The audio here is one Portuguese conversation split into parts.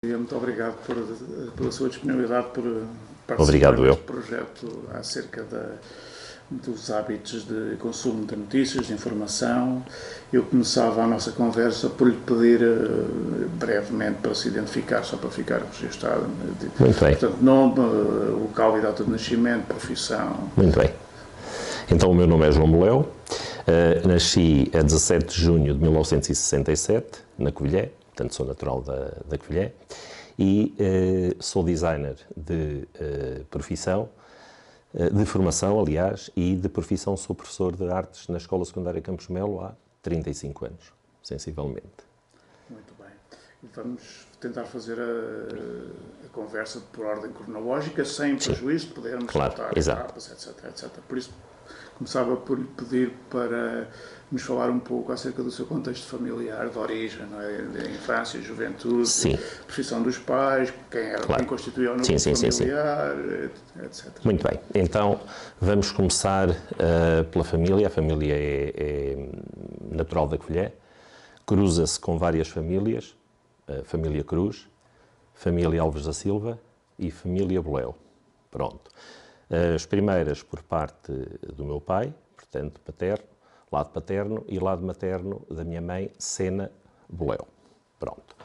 Muito obrigado pela sua disponibilidade por participar Obrigado, neste projeto acerca dos hábitos de consumo de notícias, de informação. Eu começava a nossa conversa por lhe pedir brevemente para se identificar, só para ficar registado. Muito bem. Portanto, nome, local e data de nascimento, profissão. Muito bem. Então, o meu nome é João Boleo, nasci a 17 de junho de 1967, na Covilhã, portanto sou natural da Covilhã, e sou designer de profissão, de formação, aliás, e de profissão sou professor de artes na Escola Secundária Campos Melo há 35 anos, sensivelmente. Muito bem. Vamos tentar fazer a conversa por ordem cronológica, sem prejuízo de podermos saltar etapas, etc. Por isso, começava por lhe pedir para nos falar um pouco acerca do seu contexto familiar, de origem, não é? De infância, juventude, profissão dos pais, quem constituía o núcleo familiar, etc. Muito bem. Então, vamos começar pela família. A família é natural da Covilhã, cruza-se com várias famílias, família Cruz, família Alves da Silva e família Boleo. Pronto. As primeiras por parte do meu pai, portanto, paterno, lado paterno, e lado materno da minha mãe, Sena Boleo. Pronto.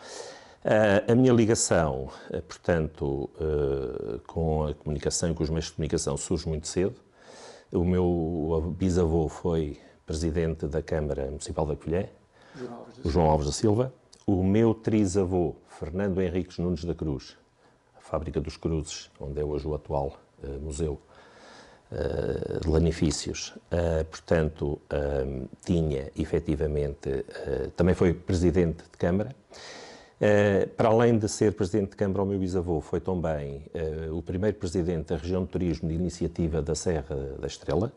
A minha ligação, portanto, com a comunicação e com os meios de comunicação surge muito cedo. O meu bisavô foi presidente da Câmara Municipal da Covilhã, o João Alves da Silva. O meu trisavô, Fernando Henriques Nunes da Cruz, a Fábrica dos Cruzes, onde é hoje o atual Museu de Lanifícios, portanto, tinha efetivamente, também foi presidente de Câmara. Para além de ser presidente de Câmara, o meu bisavô foi também o primeiro presidente da região de turismo de iniciativa da Serra da Estrela.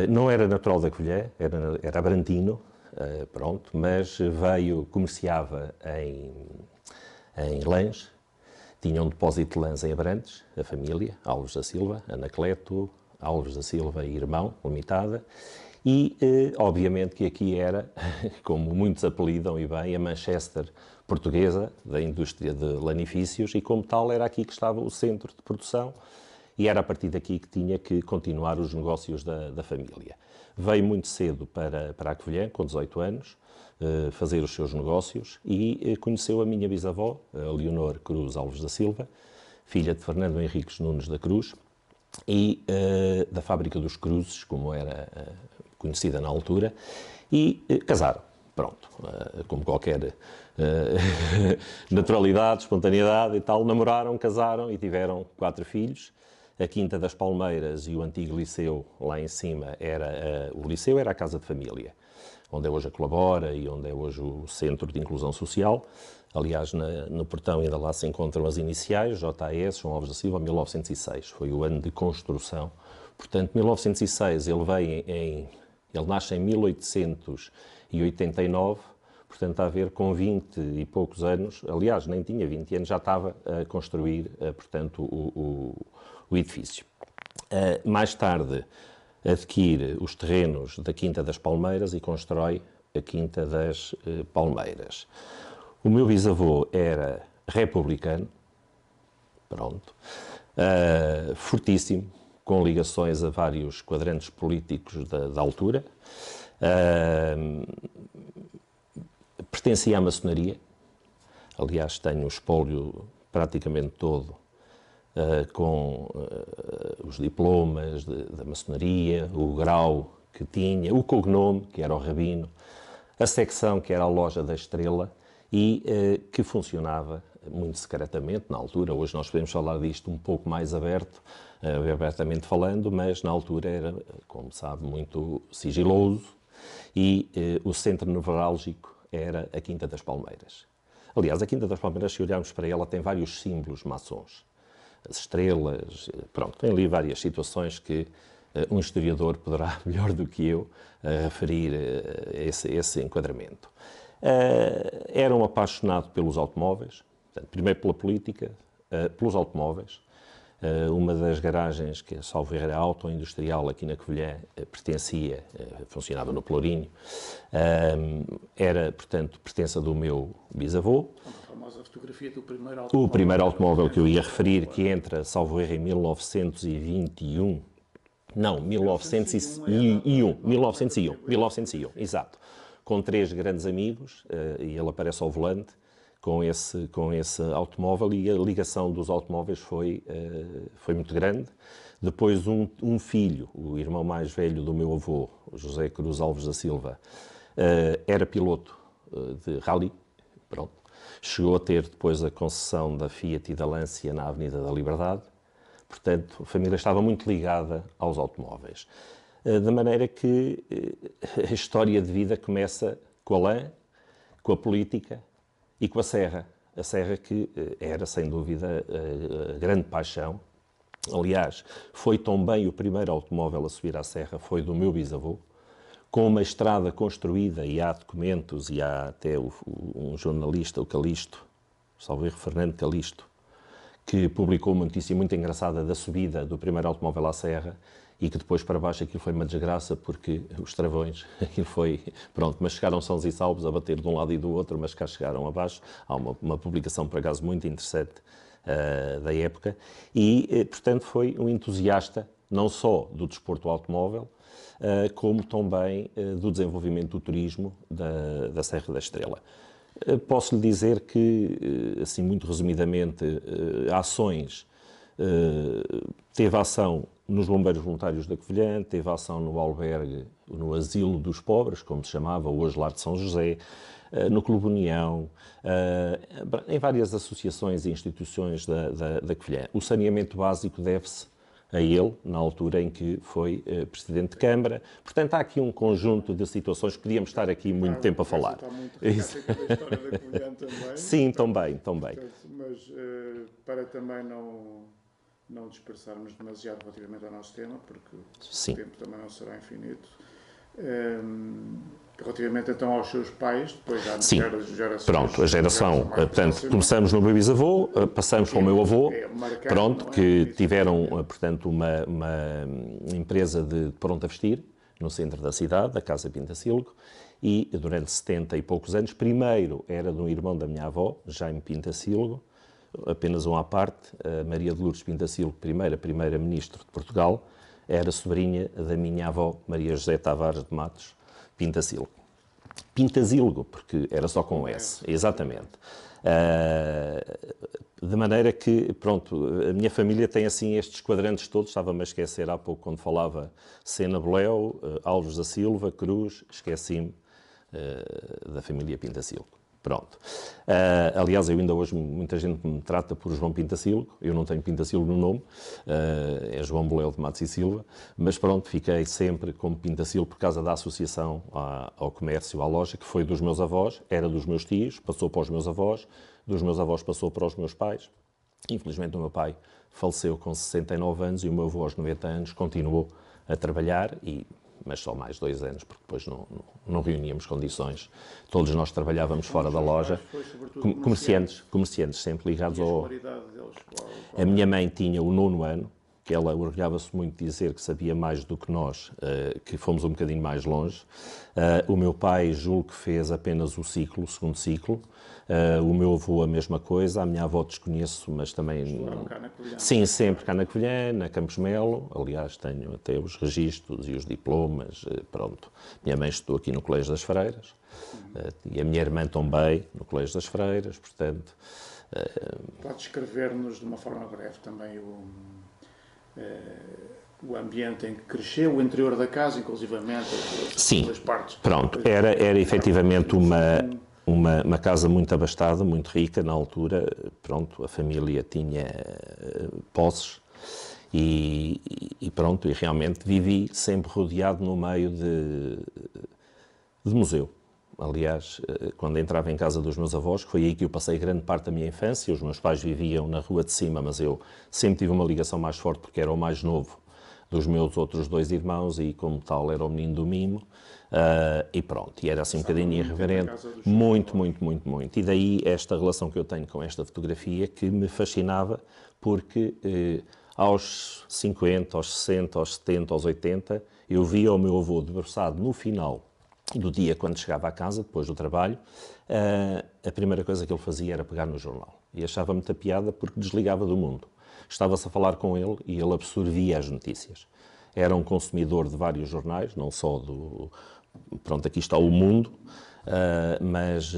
Não era natural da Covilhã, era abrantino, pronto, mas comerciava em lãs. Tinha um depósito de lãs em Abrantes, a família, Alves da Silva, Anacleto, Alves da Silva e Irmão, limitada. E, obviamente, que aqui era, como muitos apelidam e bem, a Manchester portuguesa da indústria de lanifícios, e como tal era aqui que estava o centro de produção e era a partir daqui que tinha que continuar os negócios da família. Veio muito cedo para a Covilhã, com 18 anos, fazer os seus negócios e conheceu a minha bisavó, a Leonor Cruz Alves da Silva, filha de Fernando Henriques Nunes da Cruz e da Fábrica dos Cruzes, como era conhecida na altura, e casaram. Pronto, como qualquer naturalidade, espontaneidade e tal, namoraram, casaram e tiveram 4 filhos. A Quinta das Palmeiras e o antigo liceu lá em cima o liceu era a casa de família, onde é hoje a Colabora e onde é hoje o Centro de Inclusão Social. Aliás, no portão ainda lá se encontram as iniciais, JAS, João Alves da Silva, 1906. Foi o ano de construção. Portanto, 1906, ele nasce em 1889, portanto, está a ver, com 20 e poucos anos, aliás, nem tinha 20 anos, já estava a construir, portanto, o edifício. Mais tarde, adquire os terrenos da Quinta das Palmeiras e constrói a Quinta das Palmeiras. O meu bisavô era republicano, pronto, fortíssimo, com ligações a vários quadrantes políticos da altura. Pertencia à maçonaria. Aliás, tenho o espólio praticamente todo com os diplomas da maçonaria, o grau que tinha, o cognome, que era o Rabino, a secção, que era a Loja da Estrela, e que funcionava muito secretamente na altura. Hoje nós podemos falar disto um pouco mais abertamente falando, mas na altura era, como sabe, muito sigiloso, e o centro nevrálgico era a Quinta das Palmeiras. Aliás, a Quinta das Palmeiras, se olharmos para ela, tem vários símbolos maçons. As estrelas, pronto, tem ali várias situações que um historiador poderá, melhor do que eu, referir esse enquadramento. Era um apaixonado pelos automóveis, portanto, primeiro pela política, pelos automóveis. Uma das garagens, que salvo erro era auto-industrial aqui na Covilhã, pertencia, funcionava no Pelourinho, era, portanto, pertença do meu bisavô. A famosa fotografia do primeiro automóvel. O primeiro automóvel que eu ia referir, que entra, salvo erro, em 1921. Não, 1901, exato. Com 3 grandes amigos, e ele aparece ao volante com esse automóvel, e a ligação dos automóveis foi muito grande. Depois um filho, o irmão mais velho do meu avô, o José Cruz Alves da Silva, era piloto de rally, pronto. Chegou a ter depois a concessão da Fiat e da Lancia na Avenida da Liberdade. Portanto, a família estava muito ligada aos automóveis. De maneira que a história de vida começa com a lã, com a política e com a serra. A serra que era, sem dúvida, a grande paixão. Aliás, foi também o primeiro automóvel a subir à serra, foi do meu bisavô, com uma estrada construída, e há documentos, e há até um jornalista, o Calisto, salvo erro, Fernando Calisto, que publicou uma notícia muito engraçada da subida do primeiro automóvel à serra, e que depois para baixo aquilo foi uma desgraça, porque os travões, aquilo foi, pronto, mas chegaram sãos e salvos a bater de um lado e do outro, mas cá chegaram abaixo. Há uma publicação, por acaso, muito interessante da época, e, portanto, foi um entusiasta, não só do desporto automóvel, como também do desenvolvimento do turismo da Serra da Estrela. Posso lhe dizer que, assim, muito resumidamente, ações, teve ação nos Bombeiros Voluntários da Covilhã, teve ação no albergue, no Asilo dos Pobres, como se chamava, hoje Lar de São José, no Clube União, em várias associações e instituições da Covilhã. O saneamento básico deve-se a ele, na altura em que foi Presidente de Câmara. Portanto, há aqui um conjunto de situações que podíamos estar aqui muito tempo a falar. Está muito da história da Covilhã também. Sim, também. Mas para também não dispersarmos demasiado relativamente ao nosso tema, porque Sim. O tempo também não será infinito. Relativamente então aos seus pais, depois já Sim. Gerações, pronto, a geração, portanto, começamos no meu bisavô, passamos para o meu avô, pronto, que tiveram, portanto, uma empresa de pronto a vestir no centro da cidade, a Casa Pintacilgo, e durante 70 e poucos anos, primeiro era de um irmão da minha avó, Jaime Pintacilgo, apenas uma à parte, a Maria de Lourdes Pintacilgo, primeira-ministra de Portugal, era sobrinha da minha avó, Maria José Tavares de Matos Pintacilgo. Pintacilgo, porque era só com S, exatamente. De maneira que, pronto, a minha família tem assim estes quadrantes todos, estava-me a esquecer há pouco quando falava Sena Boléu, Alves da Silva, Cruz, esqueci-me da família Pintacilgo. Pronto. Aliás, eu ainda hoje, muita gente me trata por João Pintacilgo, eu não tenho Pintacilgo no nome, é João Boléu de Matos e Silva, mas pronto, fiquei sempre como Pintacilgo por causa da associação ao comércio, à loja, que foi dos meus avós, era dos meus tios, passou para os meus avós, dos meus avós passou para os meus pais. Infelizmente o meu pai faleceu com 69 anos e o meu avô aos 90 anos continuou a trabalhar, mas só mais 2 anos, porque depois não reuníamos condições. Todos nós trabalhávamos fora da loja. Comerciantes, sempre ligados ao... A minha mãe tinha o 9º ano, que ela orgulhava-se muito de dizer que sabia mais do que nós, que fomos um bocadinho mais longe. O meu pai, julgo que fez apenas o segundo ciclo. O meu avô a mesma coisa, a minha avó desconheço, mas também... Sim, sempre cá na Covilhã, na Campos Melo, aliás tenho até os registros e os diplomas, pronto. Minha mãe estudou aqui no Colégio das Freiras, e a minha irmã também no Colégio das Freiras, portanto... Pode descrever-nos de uma forma breve também o ambiente em que cresceu, o interior da casa, inclusivamente as partes... Pronto, era efetivamente uma casa muito abastada, muito rica na altura. Pronto, a família tinha posses e pronto, e realmente vivi sempre rodeado no meio de museu. Aliás, quando entrava em casa dos meus avós, que foi aí que eu passei grande parte da minha infância, os meus pais viviam na rua de cima, mas eu sempre tive uma ligação mais forte porque era o mais novo dos meus outros 2 irmãos e, como tal, era o menino do mimo. E pronto, e era assim um bocadinho irreverente, muito. E daí esta relação que eu tenho com esta fotografia que me fascinava, porque aos 50, aos 60, aos 70, aos 80, eu via o meu avô debruçado no final do dia, quando chegava à casa, depois do trabalho, a primeira coisa que ele fazia era pegar no jornal. E achava muita piada porque desligava do mundo. Estava-se a falar com ele e ele absorvia as notícias. Era um consumidor de vários jornais, não só do... Pronto, aqui está o Mundo, mas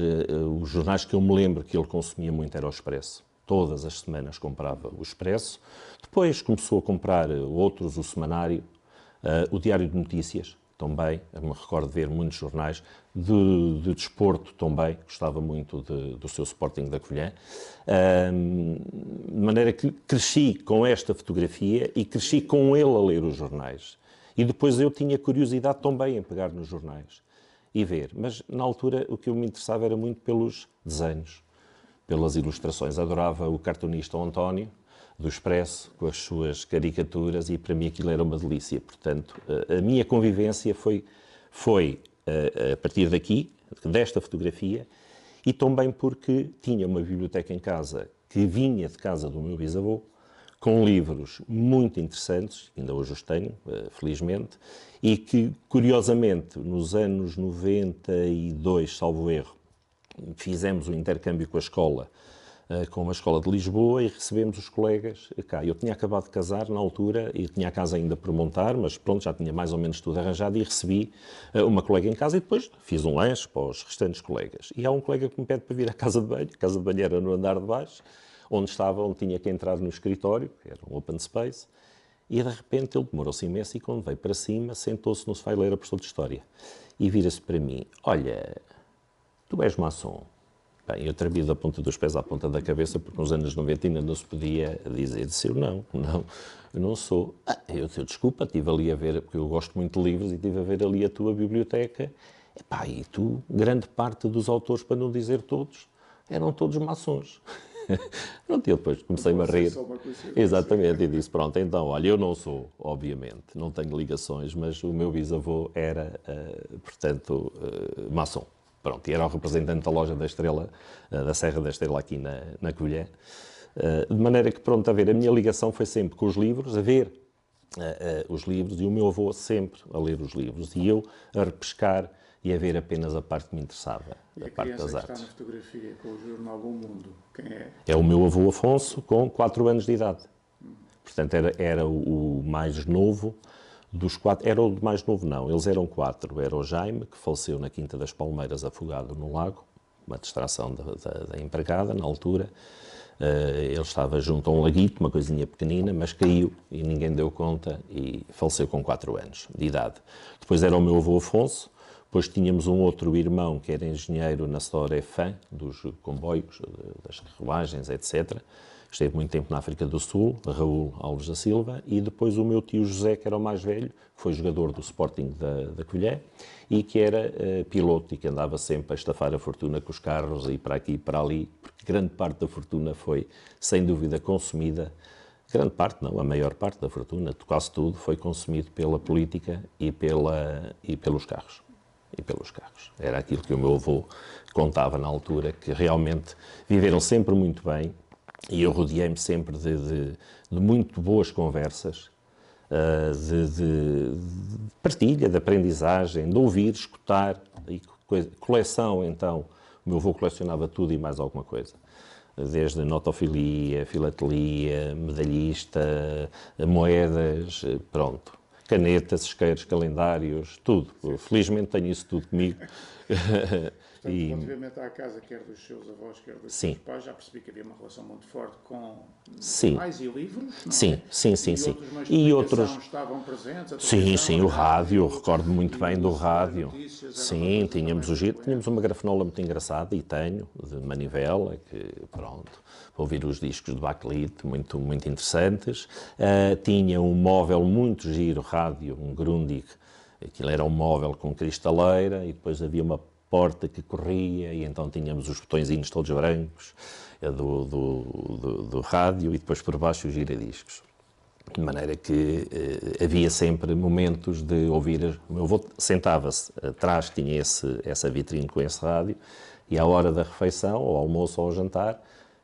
os jornais que eu me lembro que ele consumia muito era o Expresso. Todas as semanas comprava o Expresso. Depois começou a comprar outros, o Semanário, o Diário de Notícias, também. Eu me recordo de ver muitos jornais de desporto também. Gostava muito do seu Sporting da Covilhã. De maneira que cresci com esta fotografia e cresci com ele a ler os jornais. E depois eu tinha curiosidade também em pegar nos jornais e ver. Mas, na altura, o que eu me interessava era muito pelos desenhos, pelas ilustrações. Adorava o cartunista António, do Expresso, com as suas caricaturas, e para mim aquilo era uma delícia. Portanto, a minha convivência foi a partir daqui, desta fotografia, e também porque tinha uma biblioteca em casa que vinha de casa do meu bisavô, com livros muito interessantes, ainda hoje os tenho, felizmente, e que, curiosamente, nos anos 92, salvo erro, fizemos um intercâmbio com a escola, com a Escola de Lisboa, e recebemos os colegas cá. Eu tinha acabado de casar na altura e tinha a casa ainda por montar, mas pronto, já tinha mais ou menos tudo arranjado, e recebi uma colega em casa e depois fiz um lanche para os restantes colegas. E há um colega que me pede para vir à casa de banho. A casa de banho era no andar de baixo, onde tinha que entrar no escritório, que era um open space, e de repente ele demorou-se imenso e quando veio para cima sentou-se no sofá e era professor de História. E vira-se para mim: olha, tu és maçom? Bem, eu tremi da ponta dos pés à ponta da cabeça, porque nos anos 90 ainda não se podia dizer. Disse eu: não, eu não sou. Eu desculpa, estive ali a ver, porque eu gosto muito de livros, e estive a ver ali a tua biblioteca. E tu, grande parte dos autores, para não dizer todos, eram todos maçons. Pronto, e eu depois comecei-me a rir. Exatamente, e disse: pronto, então, olha, eu não sou, obviamente, não tenho ligações, mas o meu bisavô era, portanto, maçom. Pronto, e era o representante da loja da Estrela, da Serra da Estrela, aqui na Covilhã. De maneira que, pronto, a minha ligação foi sempre com os livros, a ver os livros, e o meu avô sempre a ler os livros, e eu a repescar e a ver apenas a parte que me interessava, a parte das artes. Está na fotografia com o jornal O Mundo, quem é? É o meu avô Afonso, com 4 anos de idade. Portanto, era o mais novo dos 4. Era o mais novo, não. Eles eram 4. Era o Jaime, que faleceu na Quinta das Palmeiras, afogado no lago, uma distração da empregada, na altura. Ele estava junto a um laguito, uma coisinha pequenina, mas caiu e ninguém deu conta e faleceu com 4 anos de idade. Depois era o meu avô Afonso. Depois tínhamos um outro irmão que era engenheiro na Sorefã, dos comboios, das carruagens, etc. Esteve muito tempo na África do Sul, Raul Alves da Silva, e depois o meu tio José, que era o mais velho, que foi jogador do Sporting da Covilhã, e que era piloto e que andava sempre a estafar a fortuna com os carros, e para aqui e para ali, porque grande parte da fortuna foi, sem dúvida, consumida. Grande parte, não, a maior parte da fortuna, quase tudo, foi consumido pela política e pelos carros. Era aquilo que o meu avô contava na altura, que realmente viveram sempre muito bem, e eu rodeei-me sempre de muito boas conversas, de partilha, de aprendizagem, de ouvir, escutar, e coleção. Então, o meu avô colecionava tudo e mais alguma coisa. Desde notofilia, filatelia, medalhista, moedas, pronto. Canetas, isqueiros, calendários, tudo. Felizmente tenho isso tudo comigo. Portanto, relativamente à casa, quer dos seus avós, quer dos seus pais, já percebi que havia uma relação muito forte com pais e livros, não é? Sim. E outros estavam presentes? Sim, o rádio, recordo muito bem do rádio. Sim, tínhamos uma grafenola muito engraçada, e tenho, de manivela, que, pronto, para ouvir os discos de bakelite, muito, muito interessantes. Tinha um móvel muito giro, rádio, um Grundig. Aquilo era um móvel com cristaleira, e depois havia uma porta que corria, e então tínhamos os botõezinhos todos brancos do rádio, e depois por baixo os giradiscos. De maneira que havia sempre momentos de ouvir. O meu avô sentava-se atrás, tinha essa vitrine com esse rádio, e à hora da refeição, ao almoço ou ao jantar,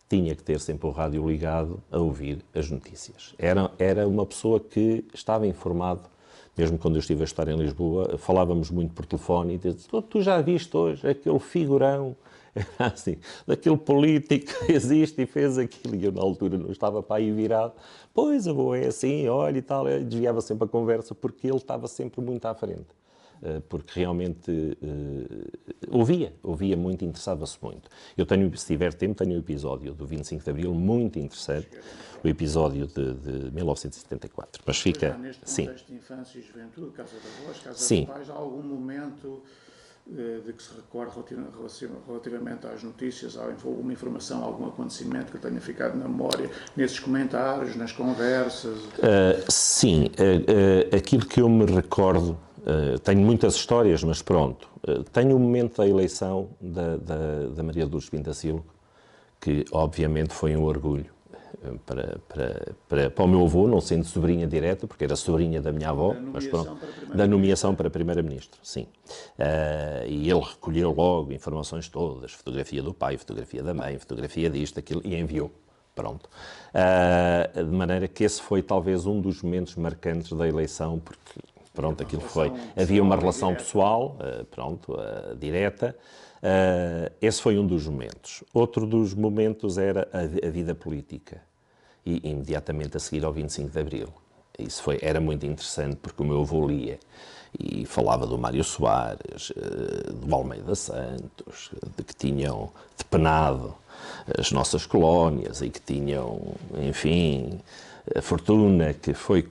tinha que ter sempre o rádio ligado a ouvir as notícias. Era uma pessoa que estava informado, mesmo quando eu estive a estar em Lisboa, falávamos muito por telefone e dizia, tu já viste hoje aquele figurão, era assim, daquele político que existe e fez aquilo, e eu na altura não estava para aí virado, pois, avô, é assim, olha e tal, eu desviava sempre a conversa, porque ele estava sempre muito à frente. Porque realmente ouvia muito, interessava-se muito. Eu tenho, se tiver tempo, tenho o episódio do 25 de Abril, muito interessante, o episódio de 1974. Mas fica... Já neste contexto de infância e juventude, casa da voz, casa Sim. dos pais, há algum momento de que se recorde relativamente às notícias, há alguma informação, algum acontecimento que tenha ficado na memória, nesses comentários, nas conversas? Sim, aquilo que eu me recordo, tenho muitas histórias, mas pronto, tenho o momento da eleição da Maria de Lourdes Pintacilgo, que obviamente foi um orgulho para o meu avô, não sendo sobrinha direta, porque era sobrinha da minha avó, mas pronto, da nomeação para Primeira-Ministra, sim. E ele recolheu logo informações todas, fotografia do pai, fotografia da mãe, fotografia disto, aquilo, e enviou. Pronto. De maneira que esse foi talvez um dos momentos marcantes da eleição, porque, pronto, aquilo foi... Havia uma relação pessoal, pronto, direta. Esse foi um dos momentos. Outro dos momentos era a vida política. E imediatamente a seguir ao 25 de Abril. Isso era muito interessante, porque o meu avô lia e falava do Mário Soares, do Almeida Santos, de que tinham depenado as nossas colónias e que tinham, enfim, a fortuna que foi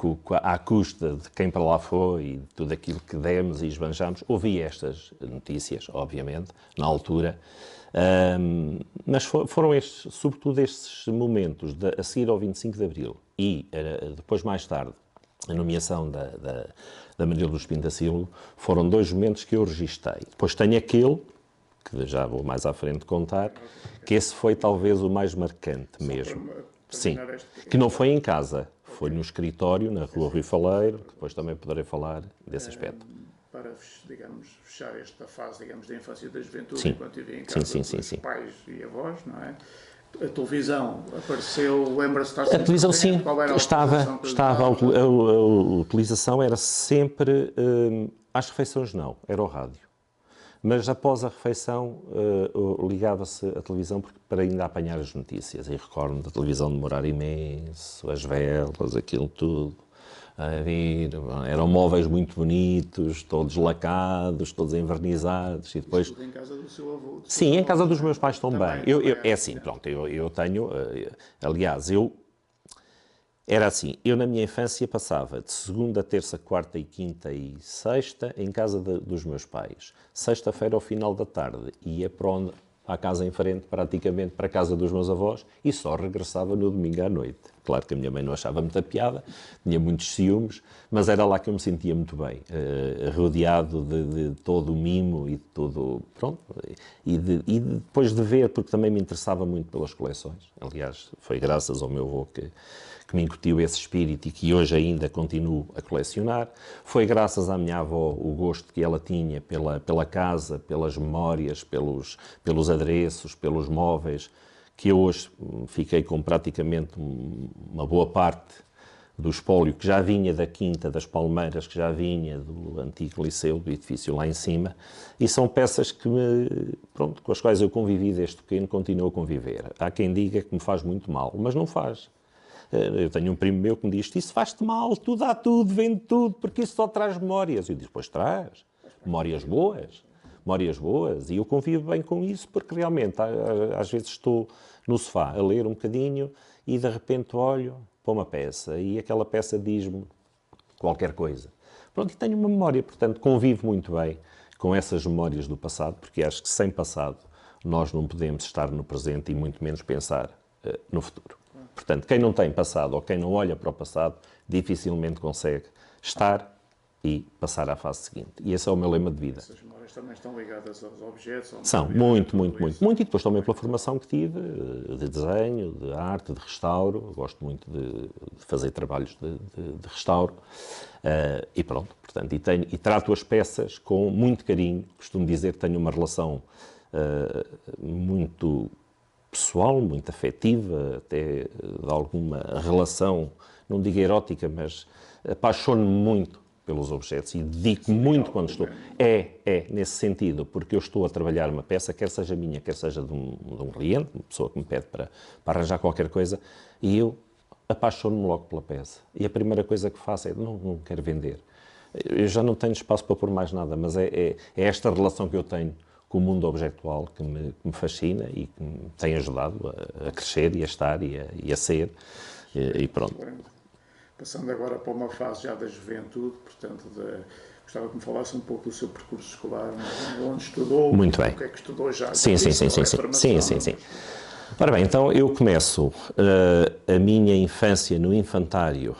à custa de quem para lá foi e de tudo aquilo que demos e esbanjamos. Ouvi estas notícias, obviamente, na altura, mas foram sobretudo estes momentos, a seguir ao 25 de Abril e depois, mais tarde, a nomeação da Maria Lourdes Pintacilgo, foram dois momentos que eu registrei. Depois tenho aquele, que já vou mais à frente contar, que esse foi talvez o mais marcante mesmo. Sim, que não foi em casa, foi no escritório, na Rua Rui Faleiro, que depois também poderei falar desse aspecto. Para, digamos, fechar esta fase, digamos, da infância e da juventude, sim. Enquanto vivia em casa dos pais e avós, não é? A televisão apareceu, lembra-se de estar A televisão, sim, estava. A utilização era sempre, às refeições não, era o rádio. Mas após a refeição ligava-se a televisão para ainda apanhar as notícias. E recordo-me da televisão demorar imenso, as velas, aquilo tudo. A vir, eram móveis muito bonitos, todos lacados, todos envernizados. E depois... Isso em casa do seu avô? Sim, em casa dos meus pais também. É assim, pronto, eu tenho... aliás, era assim, eu na minha infância passava de segunda, terça, quarta e quinta e sexta em casa dos meus pais. Sexta-feira, ao final da tarde, ia à casa em frente, praticamente para a casa dos meus avós, e só regressava no domingo à noite. Claro que a minha mãe não achava muita piada, tinha muitos ciúmes, mas era lá que eu me sentia muito bem, rodeado de todo o mimo e de todo... Pronto, e depois de ver, porque também me interessava muito pelas coleções. Aliás, foi graças ao meu avô que me incutiu esse espírito e que hoje ainda continuo a colecionar. Foi graças à minha avó o gosto que ela tinha pela casa, pelas memórias, pelos adereços, pelos móveis, que eu hoje fiquei com praticamente uma boa parte do espólio que já vinha da Quinta das Palmeiras, que já vinha do antigo liceu, do edifício lá em cima, e são peças com as quais eu convivi desde pequeno, continuo a conviver. Há quem diga que me faz muito mal, mas não faz. Eu tenho um primo meu que me diz, isso faz-te mal, tu dá tudo, vende tudo, porque isso só traz memórias. Eu digo, pois traz, memórias boas, e eu convivo bem com isso, porque realmente, às vezes estou no sofá a ler um bocadinho e de repente olho para uma peça e aquela peça diz-me qualquer coisa. Pronto, e tenho uma memória, portanto, convivo muito bem com essas memórias do passado, porque acho que sem passado nós não podemos estar no presente e muito menos pensar no futuro. Portanto, quem não tem passado ou quem não olha para o passado, dificilmente consegue estar e passar à fase seguinte. E esse é o meu lema de vida. Essas memórias também estão ligadas aos objetos? São, muito. E depois também pela formação que tive, de desenho, de arte, de restauro. Eu gosto muito de fazer trabalhos de restauro. E pronto, portanto, e trato as peças com muito carinho. Costumo dizer que tenho uma relação muito pessoal, muito afetiva, até de alguma relação, não digo erótica, mas apaixono-me muito pelos objetos e dedico-me muito quando estou... nesse sentido, porque eu estou a trabalhar uma peça, quer seja minha, quer seja de um cliente, uma pessoa que me pede para arranjar qualquer coisa, e eu apaixono-me logo pela peça. E a primeira coisa que faço é, não quero vender. Eu já não tenho espaço para pôr mais nada, mas é esta relação que eu tenho com o mundo objetual que me fascina e que me tem ajudado a crescer e a estar e a ser, e pronto. Passando agora para uma fase já da juventude, portanto, gostava que me falasse um pouco do seu percurso escolar, onde estudou, muito bem. O que é que estudou já. Sim. Ora bem, então eu começo a minha infância no infantário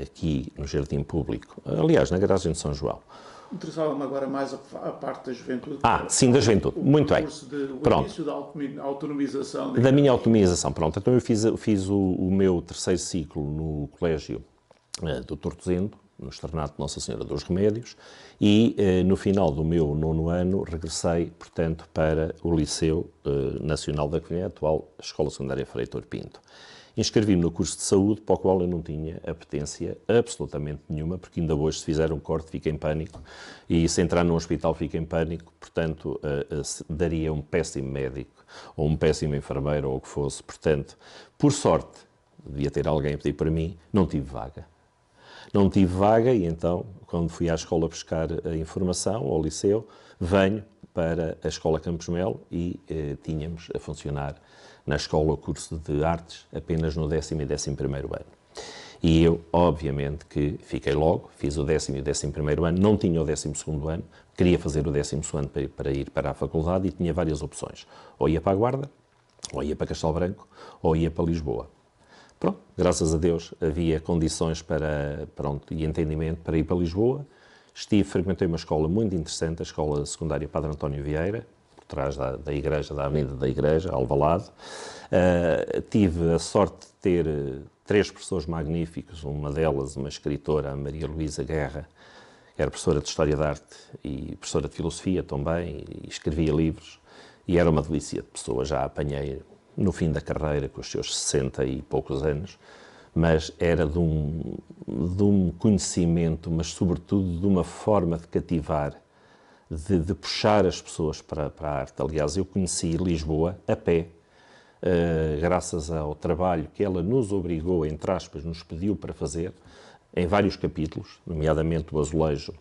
aqui no Jardim Público, aliás, na garagem de São João. Interessava-me agora mais a parte da juventude. Sim, da juventude. Muito bem. O início da autonomização. Da minha autonomização, pronto. Então eu fiz o meu terceiro ciclo no colégio do Tortozendo, no externato de Nossa Senhora dos Remédios, e no final do meu 9º ano regressei, portanto, para o Liceu Nacional da Covilhã, atual Escola Secundária Freitor Pinto. Inscrevi-me no curso de saúde, para o qual eu não tinha apetência absolutamente nenhuma, porque ainda hoje, se fizer um corte, fico em pânico, e se entrar num hospital, fico em pânico, portanto, daria um péssimo médico, ou um péssimo enfermeiro, ou o que fosse. Portanto, por sorte, devia ter alguém a pedir para mim, não tive vaga. Não tive vaga e então, quando fui à escola buscar a informação, ao liceu, venho para a Escola Campos Melo e tínhamos a funcionar na escola o curso de artes apenas no 10º e 11º ano. E eu, obviamente, que fiquei logo, fiz o 10º e o 11º ano, não tinha o 12º ano, queria fazer o 12º ano para ir para a faculdade e tinha várias opções. Ou ia para a Guarda, ou ia para Castelo Branco, ou ia para Lisboa. Pronto, graças a Deus havia condições e entendimento para ir para Lisboa. Frequentei uma escola muito interessante, a Escola Secundária Padre António Vieira, por trás da igreja, da Avenida da Igreja, Alvalade. Tive a sorte de ter 3 professores magníficos, uma delas uma escritora, a Maria Luísa Guerra, que era professora de História da Arte e professora de Filosofia também, e escrevia livros, e era uma delícia de pessoa, já a apanhei no fim da carreira, com os seus 60 e poucos anos, mas era de um conhecimento, mas sobretudo de uma forma de cativar, de puxar as pessoas para a arte. Aliás, eu conheci Lisboa a pé, graças ao trabalho que ela nos obrigou, entre aspas, nos pediu para fazer, em vários capítulos, nomeadamente o azulejo,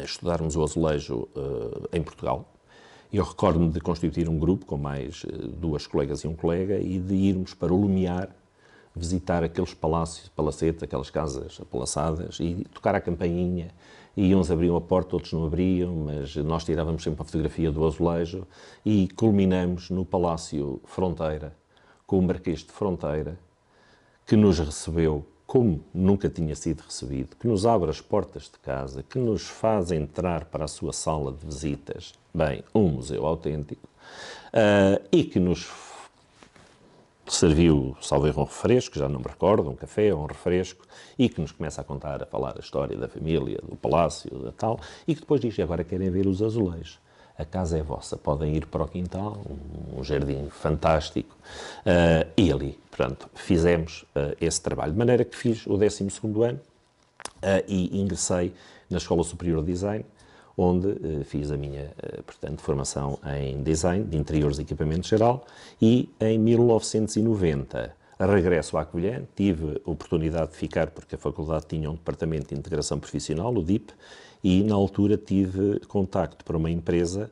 estudarmos o azulejo em Portugal. Eu recordo-me de constituir um grupo com mais 2 colegas e um colega e de irmos para o Lumiar, visitar aqueles palacetes, aquelas casas apalaçadas e tocar a campainha. E uns abriam a porta, outros não abriam, mas nós tirávamos sempre a fotografia do azulejo e culminamos no Palácio Fronteira, com o Marquês de Fronteira, que nos recebeu como nunca tinha sido recebido, que nos abre as portas de casa, que nos faz entrar para a sua sala de visitas, bem, um museu autêntico, e que nos serviu, salvo erro, um refresco, já não me recordo, um café ou um refresco, e que nos começa a falar a história da família, do palácio, da tal, e que depois diz, agora querem ver os azulejos. A casa é vossa, podem ir para o quintal, um jardim fantástico, e ali, portanto, fizemos esse trabalho. De maneira que fiz o 12º ano e ingressei na Escola Superior de Design, onde fiz a minha, portanto, formação em Design de Interiores e Equipamento Geral, e em 1990 regresso à Covilhã, tive a oportunidade de ficar, porque a faculdade tinha um departamento de integração profissional, o DIP, e na altura tive contacto para uma empresa,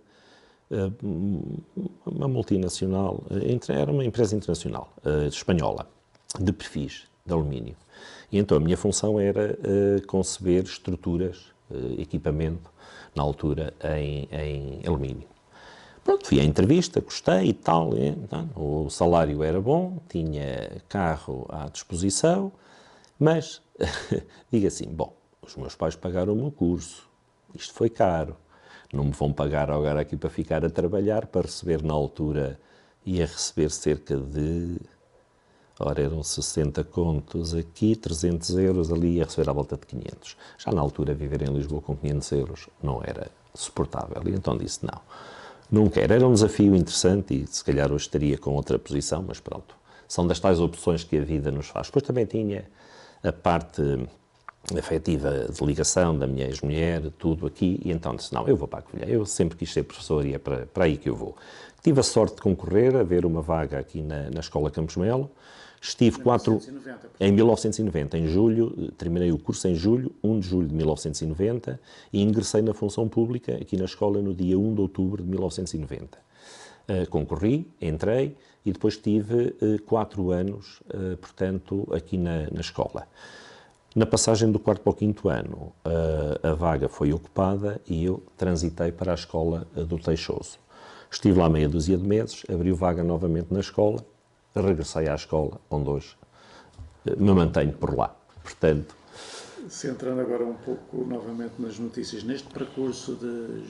uma multinacional, era uma empresa internacional, espanhola, de perfis de alumínio. E então a minha função era conceber estruturas, equipamento, na altura em alumínio. Pronto, fui à entrevista, gostei e tal, o salário era bom, tinha carro à disposição, mas, digo assim, bom, os meus pais pagaram o meu curso, isto foi caro, não me vão pagar agora aqui para ficar a trabalhar, para receber na altura, ia receber cerca de, ora eram 60 contos aqui, 300 euros, ali ia receber à volta de 500. Já na altura viver em Lisboa com 500 euros não era suportável, e então disse não. Nunca era. Era um desafio interessante e se calhar hoje estaria com outra posição, mas pronto. São das tais opções que a vida nos faz. Depois também tinha a parte afetiva de ligação da minha ex-mulher, tudo aqui, e então disse, não, eu vou para a Covilhã. Eu sempre quis ser professor e é para aí que eu vou. Tive a sorte de concorrer, a ver uma vaga aqui na Escola Campos Melo. Estive em 1990, em julho, terminei o curso em julho, 1 de julho de 1990, e ingressei na função pública aqui na escola no dia 1 de outubro de 1990. Concorri, entrei e depois tive 4 anos, portanto, aqui na escola. Na passagem do 4º para o 5º ano, a vaga foi ocupada e eu transitei para a escola do Teixoso. Estive lá meia dúzia de meses, abriu vaga novamente na escola, regressei à escola, onde hoje me mantenho por lá. Portanto, centrando agora um pouco novamente nas notícias, neste percurso de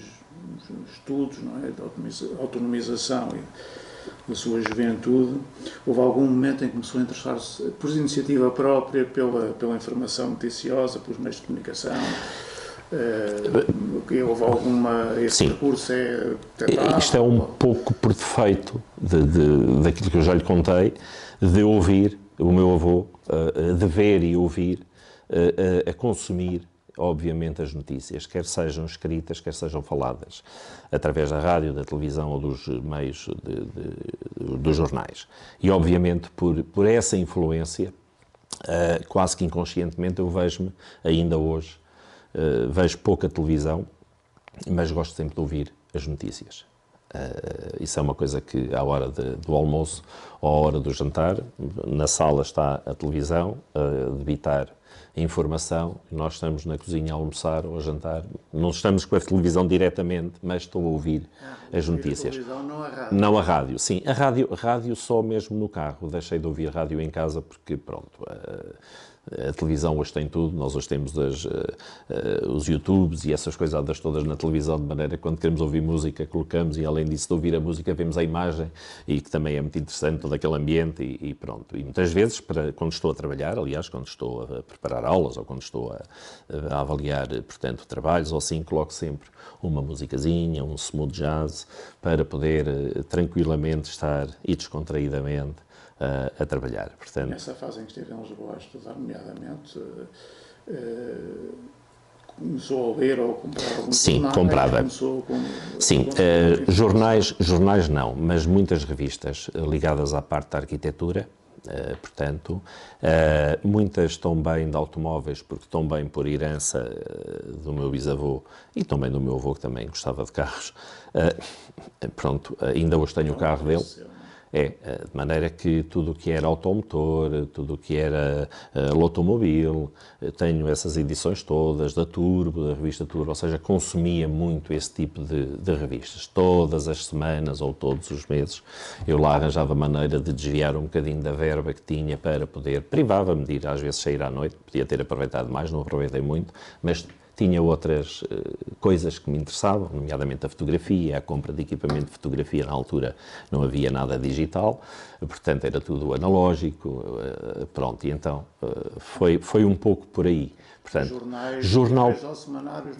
estudos, não é, de autonomização e da sua juventude, houve algum momento em que começou a interessar-se por iniciativa própria pela informação noticiosa, pelos meios de comunicação? Houve alguma... Esse percurso é tentado? Isto é um pouco por defeito daquilo que eu já lhe contei, de ouvir o meu avô, de ver e ouvir, a consumir, obviamente, as notícias, quer sejam escritas, quer sejam faladas, através da rádio, da televisão ou dos meios dos jornais. E, obviamente, por essa influência, quase que inconscientemente, eu vejo-me, ainda hoje, vejo pouca televisão, mas gosto sempre de ouvir as notícias. Isso é uma coisa que, à hora do almoço ou à hora do jantar, na sala está a televisão a debitar a informação, e nós estamos na cozinha a almoçar ou a jantar. Não estamos com a televisão diretamente, mas estou a ouvir as notícias. A televisão, não a rádio. Não a rádio, sim. A rádio só mesmo no carro. Deixei de ouvir rádio em casa porque, pronto, a televisão hoje tem tudo, nós hoje temos os YouTubes e essas coisadas todas na televisão, de maneira que quando queremos ouvir música colocamos, e além disso de ouvir a música vemos a imagem, e que também é muito interessante, todo aquele ambiente e pronto. E muitas vezes, quando estou a trabalhar, aliás, quando estou a preparar aulas ou quando estou a avaliar, portanto, trabalhos ou assim, coloco sempre uma musicazinha, um smooth jazz, para poder tranquilamente estar e descontraídamente a trabalhar. Portanto, nessa fase em que esteve em Lisboa a estudar, nomeadamente, começou a ler ou comprar alguns sim, jornais? Comprava. Sim, jornais não, mas muitas revistas ligadas à parte da arquitetura, portanto, muitas também de automóveis, porque também por herança do meu bisavô e também do meu avô, que também gostava de carros. Pronto, ainda hoje tenho o carro dele. De maneira que tudo o que era automotor, tudo o que era lotomobil, tenho essas edições todas, da Turbo, da revista Turbo, ou seja, consumia muito esse tipo de revistas. Todas as semanas ou todos os meses eu lá arranjava maneira de desviar um bocadinho da verba que tinha para poder, privava-me de ir às vezes sair à noite, podia ter aproveitado mais, não aproveitei muito, mas tinha outras coisas que me interessavam, nomeadamente a fotografia, a compra de equipamento de fotografia. Na altura não havia nada digital, portanto era tudo analógico, pronto, e então foi um pouco por aí. Portanto, jornais ou semanários?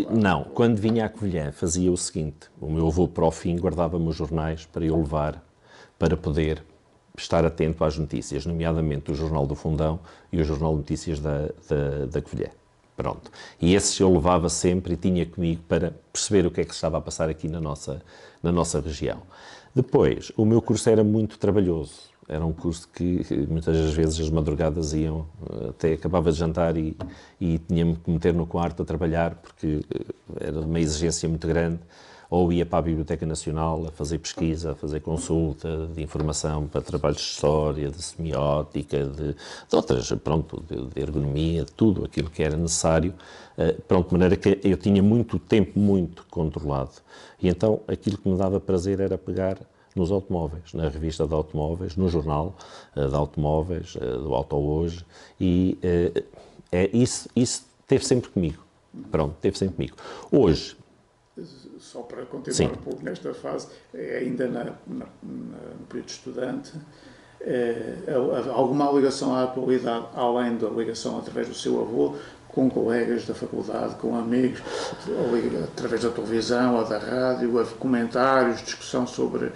Não, quando vinha à Covilhã fazia o seguinte, o meu avô para o fim guardava-me os jornais para eu levar, para poder estar atento às notícias, nomeadamente o Jornal do Fundão e o Jornal de Notícias da Covilhã. Pronto. E esses eu levava sempre e tinha comigo para perceber o que é que se estava a passar aqui na nossa região. Depois, o meu curso era muito trabalhoso. Era um curso que muitas das vezes as madrugadas iam, até acabava de jantar e tinha-me que meter no quarto a trabalhar, porque era uma exigência muito grande. Ou ia para a Biblioteca Nacional a fazer pesquisa, a fazer consulta de informação para trabalhos de história, de semiótica, de outras, pronto, de ergonomia, de tudo aquilo que era necessário, pronto, de maneira que eu tinha muito tempo muito controlado. E então aquilo que me dava prazer era pegar nos automóveis, na revista de automóveis, no jornal de automóveis, do Auto Hoje, e isso esteve sempre comigo. Pronto, esteve sempre comigo. Hoje, só para continuar um pouco nesta fase, ainda no período de estudante, alguma ligação à atualidade, além da ligação através do seu avô, com colegas da faculdade, com amigos, através da televisão ou da rádio, comentários, discussão sobre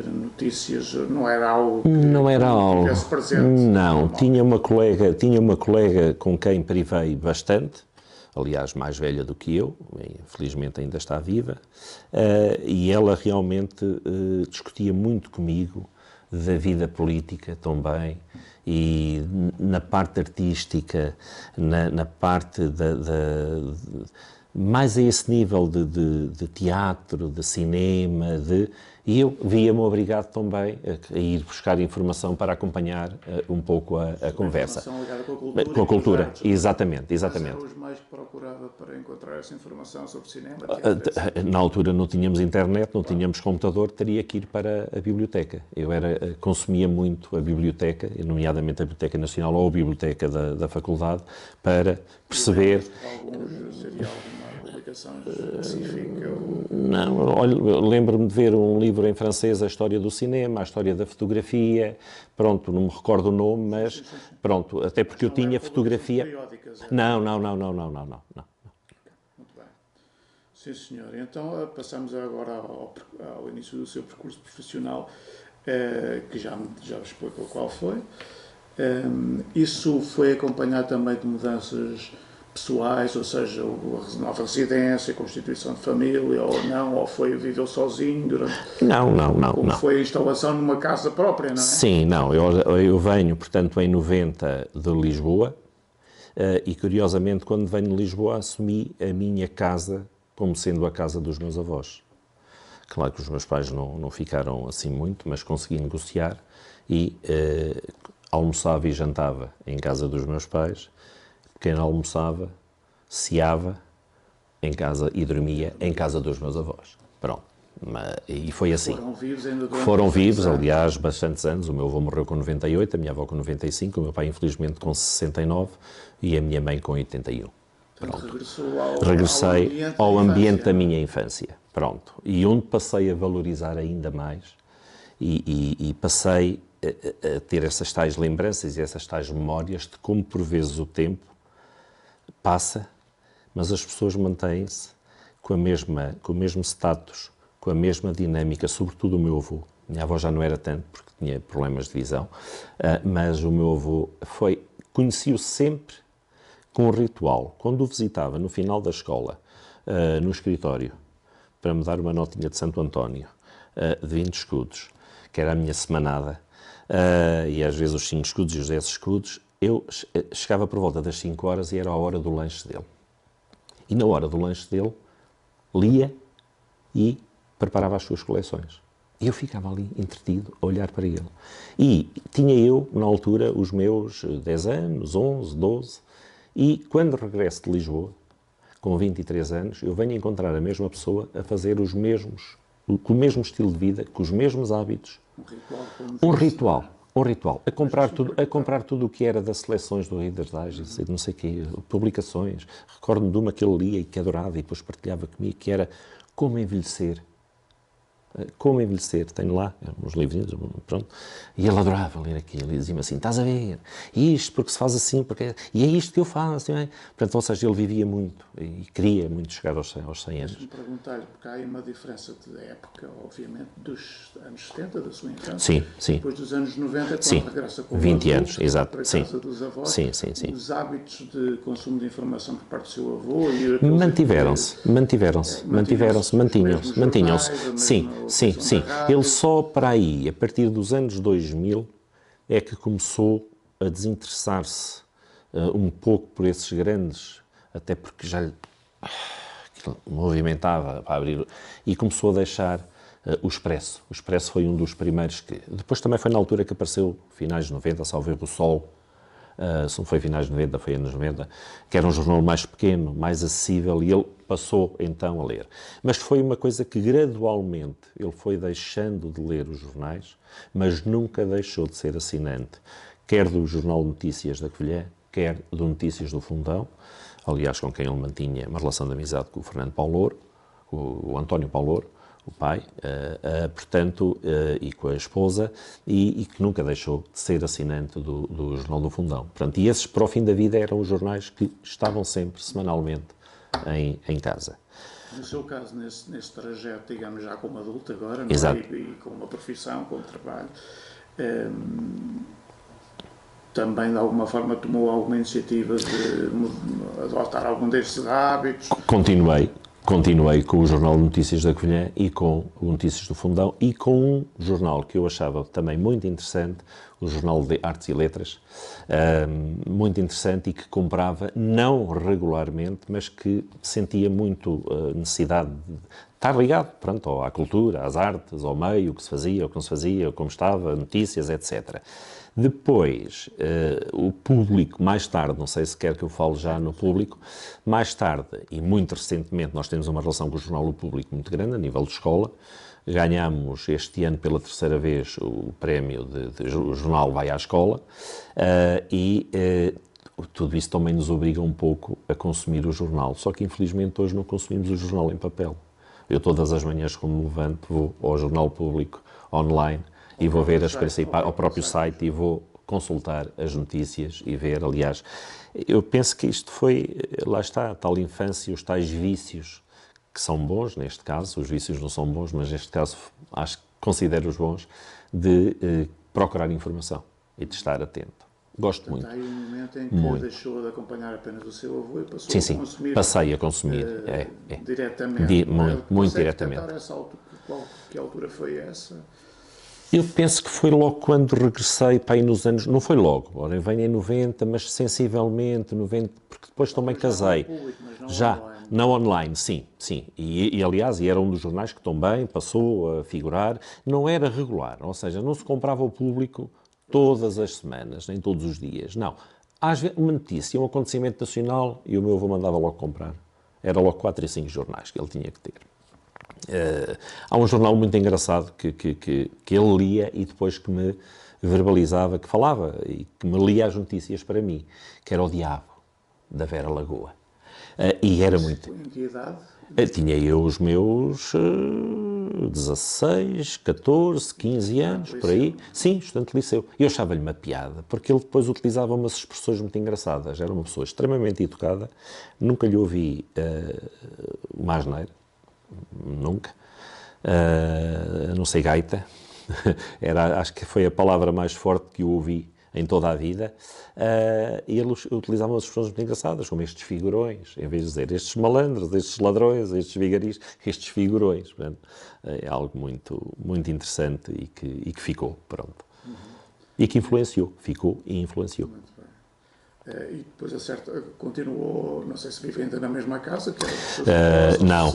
notícias, não era algo que não era algo tivesse presente? Não, tinha uma colega com quem privei bastante, aliás, mais velha do que eu, infelizmente ainda está viva, e ela realmente discutia muito comigo da vida política também, e na parte artística, na parte mais a esse nível de teatro, de cinema, e eu via-me obrigado também a ir buscar informação para acompanhar um pouco a conversa. Informação ligada com a cultura. Com a cultura, exatamente. Quais eram os meios que procurava para encontrar essa informação sobre cinema? Na altura não tínhamos internet, não tínhamos computador, teria que ir para a biblioteca. Eu consumia muito a biblioteca, nomeadamente a Biblioteca Nacional ou a Biblioteca da Faculdade, para perceber... Seria alguma publicação específica? Não, olha, lembro-me de ver um livro em francês, a história do cinema, a história da fotografia, pronto, não me recordo o nome, mas pronto, até porque eu tinha fotografia... Não. Muito bem. Sim, senhor. Então, passamos agora ao início do seu percurso profissional, que já explicou qual foi. Isso foi acompanhado também de mudanças pessoais, ou seja, a nova residência, a constituição de família, ou viveu sozinho durante... Não. Foi a instalação numa casa própria, não é? Sim, não. Eu venho, portanto, em 90 de Lisboa, e curiosamente, quando venho de Lisboa, assumi a minha casa como sendo a casa dos meus avós. Claro que os meus pais não ficaram assim muito, mas consegui negociar e almoçava e jantava em casa dos meus pais. Pequeno almoçava, ceava em casa e dormia em casa dos meus avós. Pronto. E foi assim. Foram vivos, aliás, bastantes anos. O meu avô morreu com 98, a minha avó com 95, o meu pai, infelizmente, com 69 e a minha mãe com 81. Pronto. Regressei ao ambiente da minha infância. Pronto. E onde passei a valorizar ainda mais e passei a ter essas tais lembranças e essas tais memórias de como, por vezes, o tempo passa, mas as pessoas mantêm-se com o mesmo status, com a mesma dinâmica, sobretudo o meu avô. Minha avó já não era tanto, porque tinha problemas de visão, mas o meu avô conheci-o sempre com um ritual. Quando o visitava no final da escola, no escritório, para me dar uma notinha de Santo António, de 20 escudos, que era a minha semanada, e às vezes os 5 escudos e os 10 escudos, eu chegava por volta das 5 horas e era a hora do lanche dele. E na hora do lanche dele, lia e preparava as suas coleções. E eu ficava ali entretido a olhar para ele. E tinha eu, na altura, os meus 10 anos, 11, 12, e quando regresso de Lisboa, com 23 anos, eu venho encontrar a mesma pessoa a fazer com o mesmo estilo de vida, com os mesmos hábitos. Um ritual. A comprar tudo o que era das seleções do Reader's Digest, não sei o quê, publicações. Recordo-me de uma que ele lia e que adorava e depois partilhava comigo, que era Como Envelhecer. Como Envelhecer, tenho lá uns livrinhos, pronto. E ele adorava ler aquilo e dizia-me assim, estás a ver, isto porque se faz assim, e é isto que eu faço. Não é? Portanto, ou seja, ele vivia muito e queria muito chegar aos 100 anos. Deixa-me perguntar-lhe, porque há aí uma diferença de época, obviamente, dos anos 70, da sua infância. Sim. Depois dos anos 90, quando regressa com 20 anos, exato. Para a casa dos avós. Sim. Os hábitos de consumo de informação por parte do seu avô... Mantinham-se. Sim. Ele só para aí, a partir dos anos 2000, é que começou a desinteressar-se um pouco por esses grandes, até porque já lhe movimentava para abrir, e começou a deixar o Expresso. O Expresso foi um dos primeiros que... Depois também foi na altura que apareceu, finais de 90, salvo erro, o Sol. Se não foi finais de 90, foi anos 90, que era um jornal mais pequeno, mais acessível, e ele passou então a ler. Mas foi uma coisa que gradualmente ele foi deixando de ler os jornais, mas nunca deixou de ser assinante, quer do Jornal de Notícias da Covilhã, quer do Notícias do Fundão, aliás com quem ele mantinha uma relação de amizade com o Fernando Paulo Louro, o António Paulo Louro, o pai, portanto, e com a esposa, e que nunca deixou de ser assinante do Jornal do Fundão. Portanto, e esses, para o fim da vida, eram os jornais que estavam sempre, semanalmente, em casa. No seu caso, nesse trajeto, digamos, já como adulto agora, não Exato. é? E com uma profissão, com um trabalho, também de alguma forma tomou alguma iniciativa de adotar algum destes hábitos? Continuei com o Jornal de Notícias da Covilhã e com o Notícias do Fundão e com um jornal que eu achava também muito interessante, o Jornal de Artes e Letras, muito interessante e que comprava, não regularmente, mas que sentia muito necessidade de estar ligado, pronto, à cultura, às artes, ao meio, o que se fazia, o que não se fazia, como estava, notícias, etc. Depois, o público, mais tarde, não sei se quer que eu fale já no público, mais tarde, e muito recentemente, nós temos uma relação com o Jornal do Público muito grande, a nível de escola. Ganhámos este ano, pela terceira vez, o prémio de O Jornal Vai à Escola, tudo isso também nos obriga um pouco a consumir o jornal. Só que, infelizmente, hoje não consumimos o jornal em papel. Eu, todas as manhãs, quando me levanto, vou ao Jornal Público online, e vou ver ao próprio site e vou consultar as notícias e ver, aliás, eu penso que isto foi, lá está, a tal infância, os tais vícios que são bons, neste caso, os vícios não são bons, mas neste caso acho que considero-os bons, de procurar informação e de estar atento. Gosto muito. Há aí um momento em que deixou de acompanhar apenas o seu avô e passou a consumir. Passei a consumir. Diretamente. Muito diretamente. Que altura foi essa? Eu penso que foi logo quando regressei para aí nos anos... Não foi logo, ora, venho em 90, mas sensivelmente 90, porque depois também casei. Não online, sim. E aliás, era um dos jornais que também passou a figurar. Não era regular, ou seja, não se comprava ao público todas as semanas, nem todos os dias, não. Às vezes, uma notícia, um acontecimento nacional, e o meu avô mandava logo comprar. Era logo 4 e 5 jornais que ele tinha que ter. Há um jornal muito engraçado que ele lia e depois que me verbalizava, que falava e que me lia as notícias para mim, que era O Diabo, da Vera Lagoa. E era muito... Em que idade? Tinha eu os meus 16, 14, 15 anos, por aí. Sim, estudante de liceu. E eu achava-lhe uma piada, porque ele depois utilizava umas expressões muito engraçadas. Era uma pessoa extremamente educada, nunca lhe ouvi uma asneira. Nunca. Não sei, gaita. Acho que foi a palavra mais forte que eu ouvi em toda a vida. E ele utilizava umas expressões muito engraçadas, como estes figurões, em vez de dizer estes malandros, estes ladrões, estes vigaris, estes figurões. Portanto, é algo muito, muito interessante e que ficou, pronto. E que ficou e influenciou. Muito bem. E depois, continuou, não sei se vive ainda na mesma casa? Não.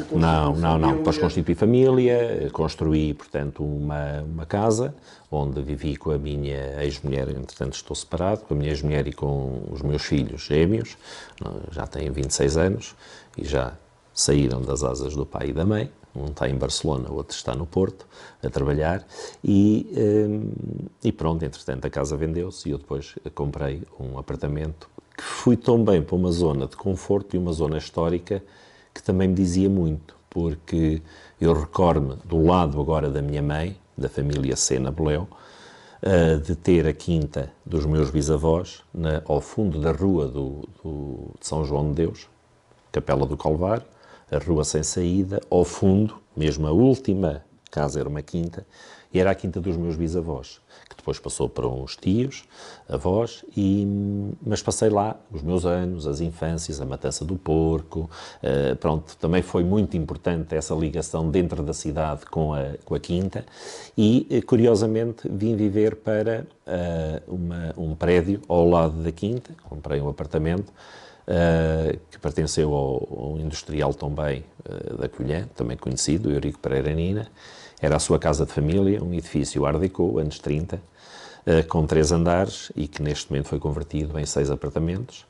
Depois constituí família, construí, portanto, uma casa onde vivi com a minha ex-mulher, entretanto estou separado, com a minha ex-mulher e com os meus filhos gêmeos, já têm 26 anos e já saíram das asas do pai e da mãe. Um está em Barcelona, o outro está no Porto, a trabalhar, e pronto, entretanto a casa vendeu-se e eu depois comprei um apartamento que fui também para uma zona de conforto e uma zona histórica que também me dizia muito, porque eu recordo-me do lado agora da minha mãe, da família Sena Boleu, de ter a quinta dos meus bisavós ao fundo da rua de São João de Deus, Capela do Calvário, a rua sem saída, ao fundo, mesmo a última casa era uma quinta, e era a quinta dos meus bisavós, que depois passou para uns tios, avós, mas passei lá os meus anos, as infâncias, a matança do porco, pronto, também foi muito importante essa ligação dentro da cidade com a quinta, e curiosamente vim viver para um prédio ao lado da quinta, comprei um apartamento, que pertenceu ao industrial também da Covilhã, também conhecido, Eurico Pereira Nina. Era a sua casa de família, um edifício Art Deco, anos 30, com 3 andares e que neste momento foi convertido em 6 apartamentos,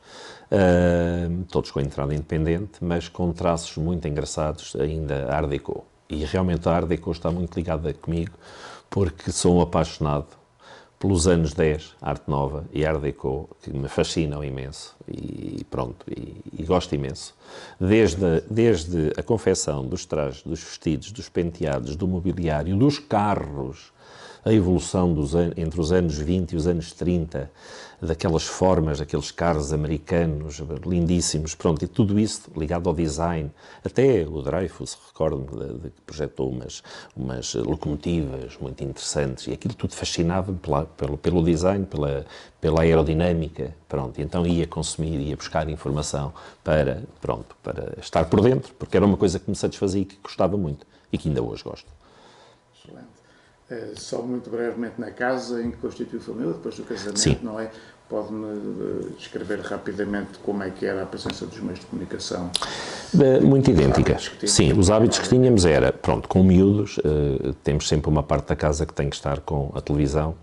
todos com entrada independente, mas com traços muito engraçados ainda Art Deco. E realmente a Art Deco está muito ligada comigo, porque sou um apaixonado pelos anos 10, Arte Nova e Art Deco, que me fascinam imenso e pronto, e gosto imenso. Desde a confecção dos trajes, dos vestidos, dos penteados, do mobiliário, dos carros, a evolução entre os anos 20 e os anos 30, daquelas formas, daqueles carros americanos lindíssimos, pronto, e tudo isso ligado ao design. Até o Dreyfus, recordo-me, de que projetou umas locomotivas muito interessantes, e aquilo tudo fascinava-me pelo design, pela aerodinâmica, pronto. E então ia consumir, ia buscar informação para estar por dentro, porque era uma coisa que me satisfazia e que gostava muito, e que ainda hoje gosto. Excelente. Só muito brevemente, na casa em que constituiu a família, depois do casamento, Sim. não é? Pode-me descrever rapidamente como é que era a presença dos meios de comunicação? Muito idêntica. Sim, os hábitos que tínhamos era, pronto, com miúdos, temos sempre uma parte da casa que tem que estar com a televisão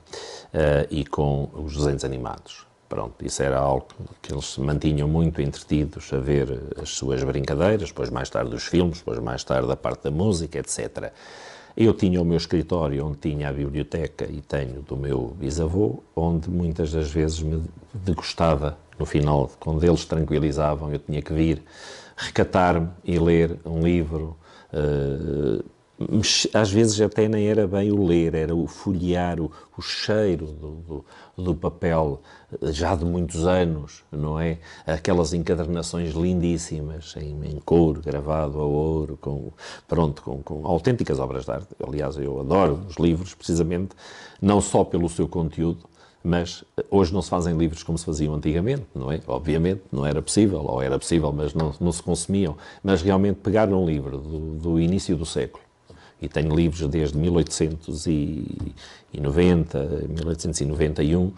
e com os desenhos animados. Pronto, isso era algo que eles se mantinham muito entretidos a ver as suas brincadeiras, depois mais tarde os filmes, depois mais tarde a parte da música, etc. Eu tinha o meu escritório onde tinha a biblioteca e tenho do meu bisavô, onde muitas das vezes me degustava, no final, quando eles tranquilizavam, eu tinha que vir recatar-me e ler um livro. Às vezes até nem era bem o ler, era o folhear, o cheiro do papel, já de muitos anos, não é? Aquelas encadernações lindíssimas, em couro, gravado a ouro, com autênticas obras de arte. Aliás, eu adoro os livros, precisamente, não só pelo seu conteúdo, mas hoje não se fazem livros como se faziam antigamente, não é? Obviamente, não era possível, ou era possível, mas não se consumiam. Mas realmente pegar um livro do início do século, e tenho livros desde 1890, 1891,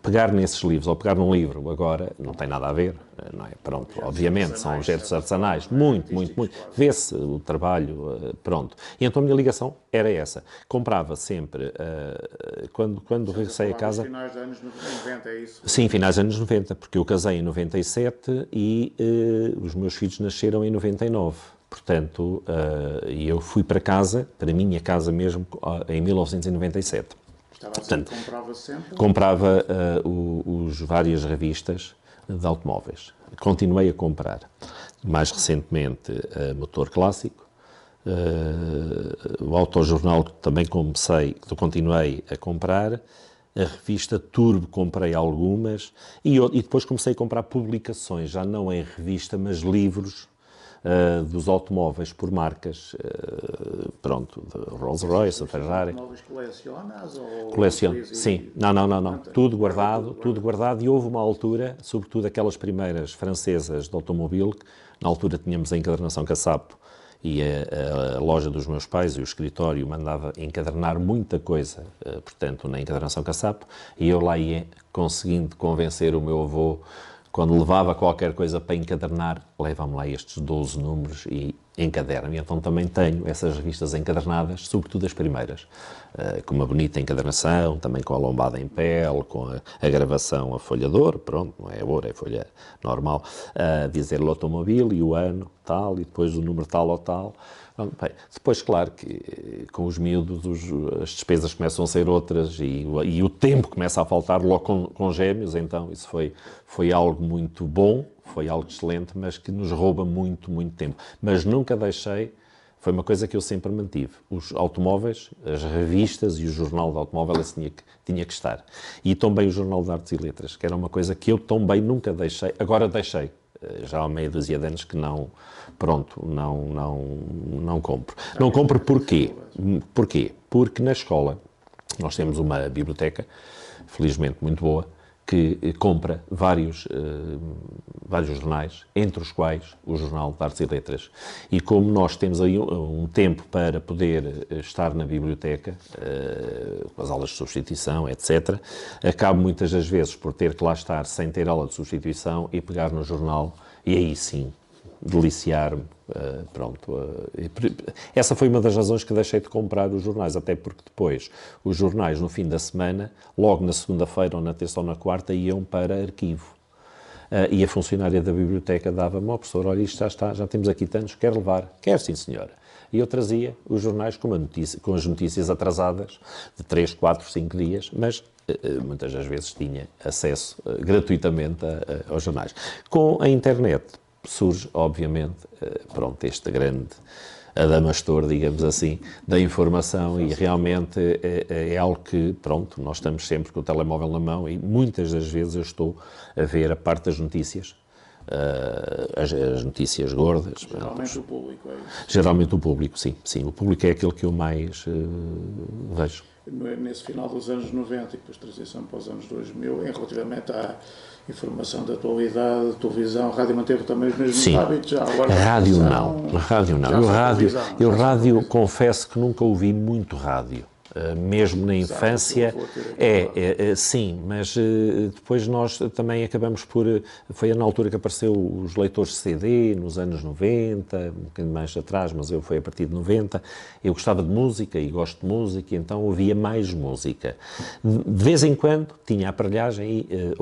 pegar nesses livros, ou pegar num livro agora, não tem nada a ver, não é? Pronto, obviamente, são objetos artesanais, muito. Vê-se o trabalho, pronto. E então a minha ligação era essa. Comprava sempre, quando regressei a casa... Finais dos anos 90, é isso? Sim, finais dos anos 90, porque eu casei em 97 e os meus filhos nasceram em 99. Portanto, eu fui para casa, para a minha casa mesmo, em 1997. Portanto, comprava sempre? Comprava várias revistas de automóveis. Continuei a comprar. Mais recentemente, Motor Clássico. O Autojornal também continuei a comprar. A revista Turbo comprei algumas. E depois comecei a comprar publicações, já não em revista, mas livros dos automóveis por marcas, pronto, de Rolls-Royce, Ferrari. Automóveis colecionas? Coleciono, sim. Não. Tudo guardado. E houve uma altura, sobretudo aquelas primeiras francesas de automóvel, que na altura tínhamos a encadernação Cassapo e a loja dos meus pais e o escritório mandava encadernar muita coisa, portanto, na encadernação Cassapo, e eu lá ia conseguindo convencer o meu avô. Quando levava qualquer coisa para encadernar, leva-me lá estes 12 números e encaderno. E então também tenho essas revistas encadernadas, sobretudo as primeiras, com uma bonita encadernação, também com a lombada em pele, com a gravação a folha de ouro, pronto, não é ouro, é folha normal, dizer o automóvel e o ano, tal, e depois o número tal ou tal. Bem, depois, claro, que com os miúdos as despesas começam a ser outras e o tempo começa a faltar logo com gêmeos, então isso foi algo muito bom, foi algo excelente, mas que nos rouba muito tempo. Mas nunca deixei, foi uma coisa que eu sempre mantive, os automóveis, as revistas e o jornal de automóvel, esse tinha que estar. E também o Jornal de Artes e Letras, que era uma coisa que eu também nunca deixei, agora deixei. Já há meia dúzia de anos que não compro. Não compro porquê? Porque na escola nós temos uma biblioteca, felizmente muito boa, que compra vários jornais, entre os quais o Jornal de Artes e Letras. E como nós temos aí um tempo para poder estar na biblioteca, com as aulas de substituição, etc., acabo muitas das vezes por ter que lá estar sem ter aula de substituição e pegar no jornal e aí sim deliciar-me. Essa foi uma das razões que deixei de comprar os jornais, até porque depois os jornais no fim da semana, logo na segunda-feira ou na terça ou na quarta, iam para arquivo. E a funcionária da biblioteca dava-me: professor, olha, isto já temos aqui tantos, quer levar? Quer, sim senhora. e eu trazia os jornais com as notícias atrasadas de 3, 4, 5 dias, mas muitas das vezes tinha acesso gratuitamente aos jornais. Com a internet surge, obviamente, pronto, este grande adamastor, digamos assim, da informação, e realmente é algo que, pronto, nós estamos sempre com o telemóvel na mão e muitas das vezes eu estou a ver a parte das notícias, as notícias gordas. Geralmente o público é isso. Geralmente o público, sim. O público é aquele que eu mais vejo. Nesse final dos anos 90 e depois transição para os anos 2000, em relativamente à informação da atualidade, televisão, rádio manteve também os mesmos hábitos? Já agora rádio não. Eu rádio, confesso que nunca ouvi muito rádio. Mesmo na infância, sim, mas depois nós também acabamos por, foi na altura que apareceu os leitores de CD, nos anos 90, um bocadinho mais atrás, mas foi a partir de 90, eu gostava de música e gosto de música, então ouvia mais música. De vez em quando tinha a aparelhagem e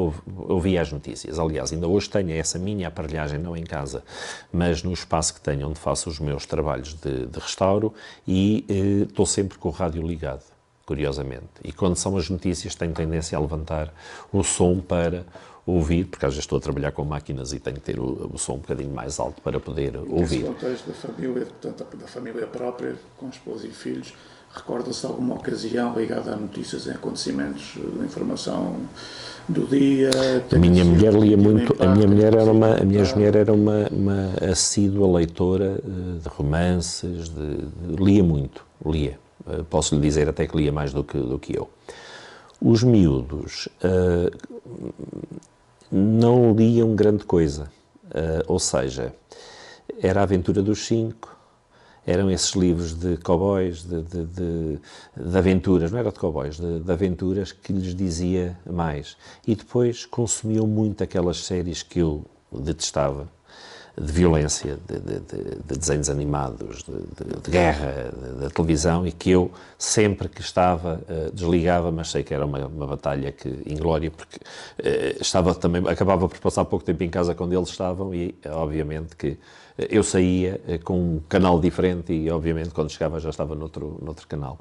ouvia as notícias. Aliás, ainda hoje tenho essa minha aparelhagem, não em casa, mas no espaço que tenho, onde faço os meus trabalhos de restauro, e estou sempre com o rádio ligado, curiosamente. E quando são as notícias, tenho tendência a levantar o som para ouvir, porque às vezes estou a trabalhar com máquinas e tenho que ter o som um bocadinho mais alto para poder ouvir. Nesse contexto da família, portanto, da família própria, com esposa e filhos, recorda-se de alguma ocasião ligada a notícias e acontecimentos de informação do dia? A minha mulher lia muito, a minha mulher era uma assídua leitora de romances, lia muito, lia. Posso lhe dizer até que lia mais do que eu. Os miúdos não liam grande coisa, ou seja, era a Aventura dos Cinco, eram esses livros de cowboys, de aventuras, não era de cowboys, de aventuras que lhes dizia mais. E depois consumiam muito aquelas séries que eu detestava, de violência, de desenhos animados, de guerra, da televisão, e que eu, sempre que estava, desligava, mas sei que era uma batalha inglória, porque acabava por passar pouco tempo em casa quando eles estavam, e obviamente que eu saía com um canal diferente e, obviamente, quando chegava já estava noutro canal.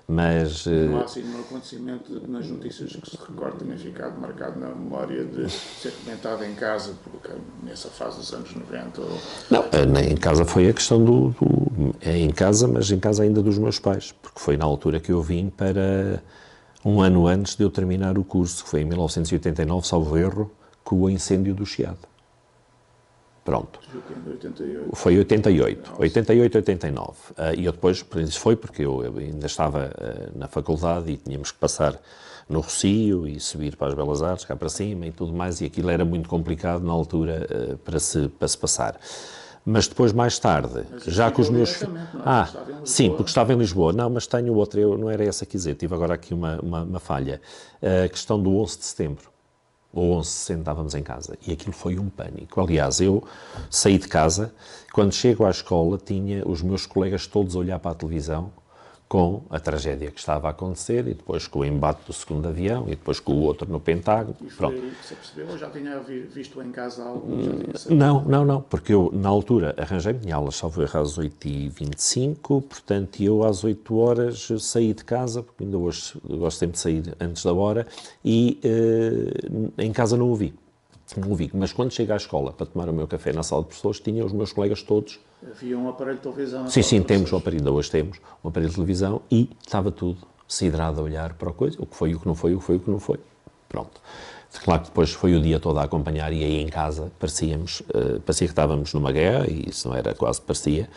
Mas não há assim um acontecimento nas notícias que se recorde tenha ficado marcado na memória de ser comentado em casa, porque nessa fase dos anos 90? Não, em casa foi a questão em casa, mas em casa ainda dos meus pais, porque foi na altura que eu vim para um ano antes de eu terminar o curso, que foi em 1989, salvo erro, com o incêndio do Chiado. Pronto. Foi 88, 89. E eu depois, isso foi porque eu ainda estava na faculdade e tínhamos que passar no Rossio e subir para as Belas Artes, cá para cima e tudo mais, e aquilo era muito complicado na altura para se passar. Mas depois, mais tarde, já com os meus filhos... sim, porque estava em Lisboa. Não, mas tenho outra, não era essa que dizer, tive agora aqui uma falha. A questão do 11 de setembro. Ou 11 de setembro estávamos em casa, e aquilo foi um pânico. Aliás, eu saí de casa, quando chego à escola, tinha os meus colegas todos a olhar para a televisão com a tragédia que estava a acontecer, e depois com o embate do segundo avião, e depois com o outro no Pentágono. E foi aí que você percebeu, ou já tinha visto em casa algo? Não, porque eu, na altura, arranjei minha aula, salvo erro, às 8h25, portanto, eu às 8 horas saí de casa, porque ainda hoje gosto sempre de sair antes da hora, e em casa não ouvi, mas quando chego à escola para tomar o meu café na sala de professores, tinha os meus colegas todos. Havia um aparelho de televisão? Sim, temos um aparelho, ainda hoje temos um aparelho de televisão, e estava tudo sidrado a olhar para a coisa, o que foi, o que não foi, o que foi, o que não foi. Pronto. Claro que depois foi o dia todo a acompanhar, e aí em casa parecia que estávamos numa guerra, e isso não era, quase parecia,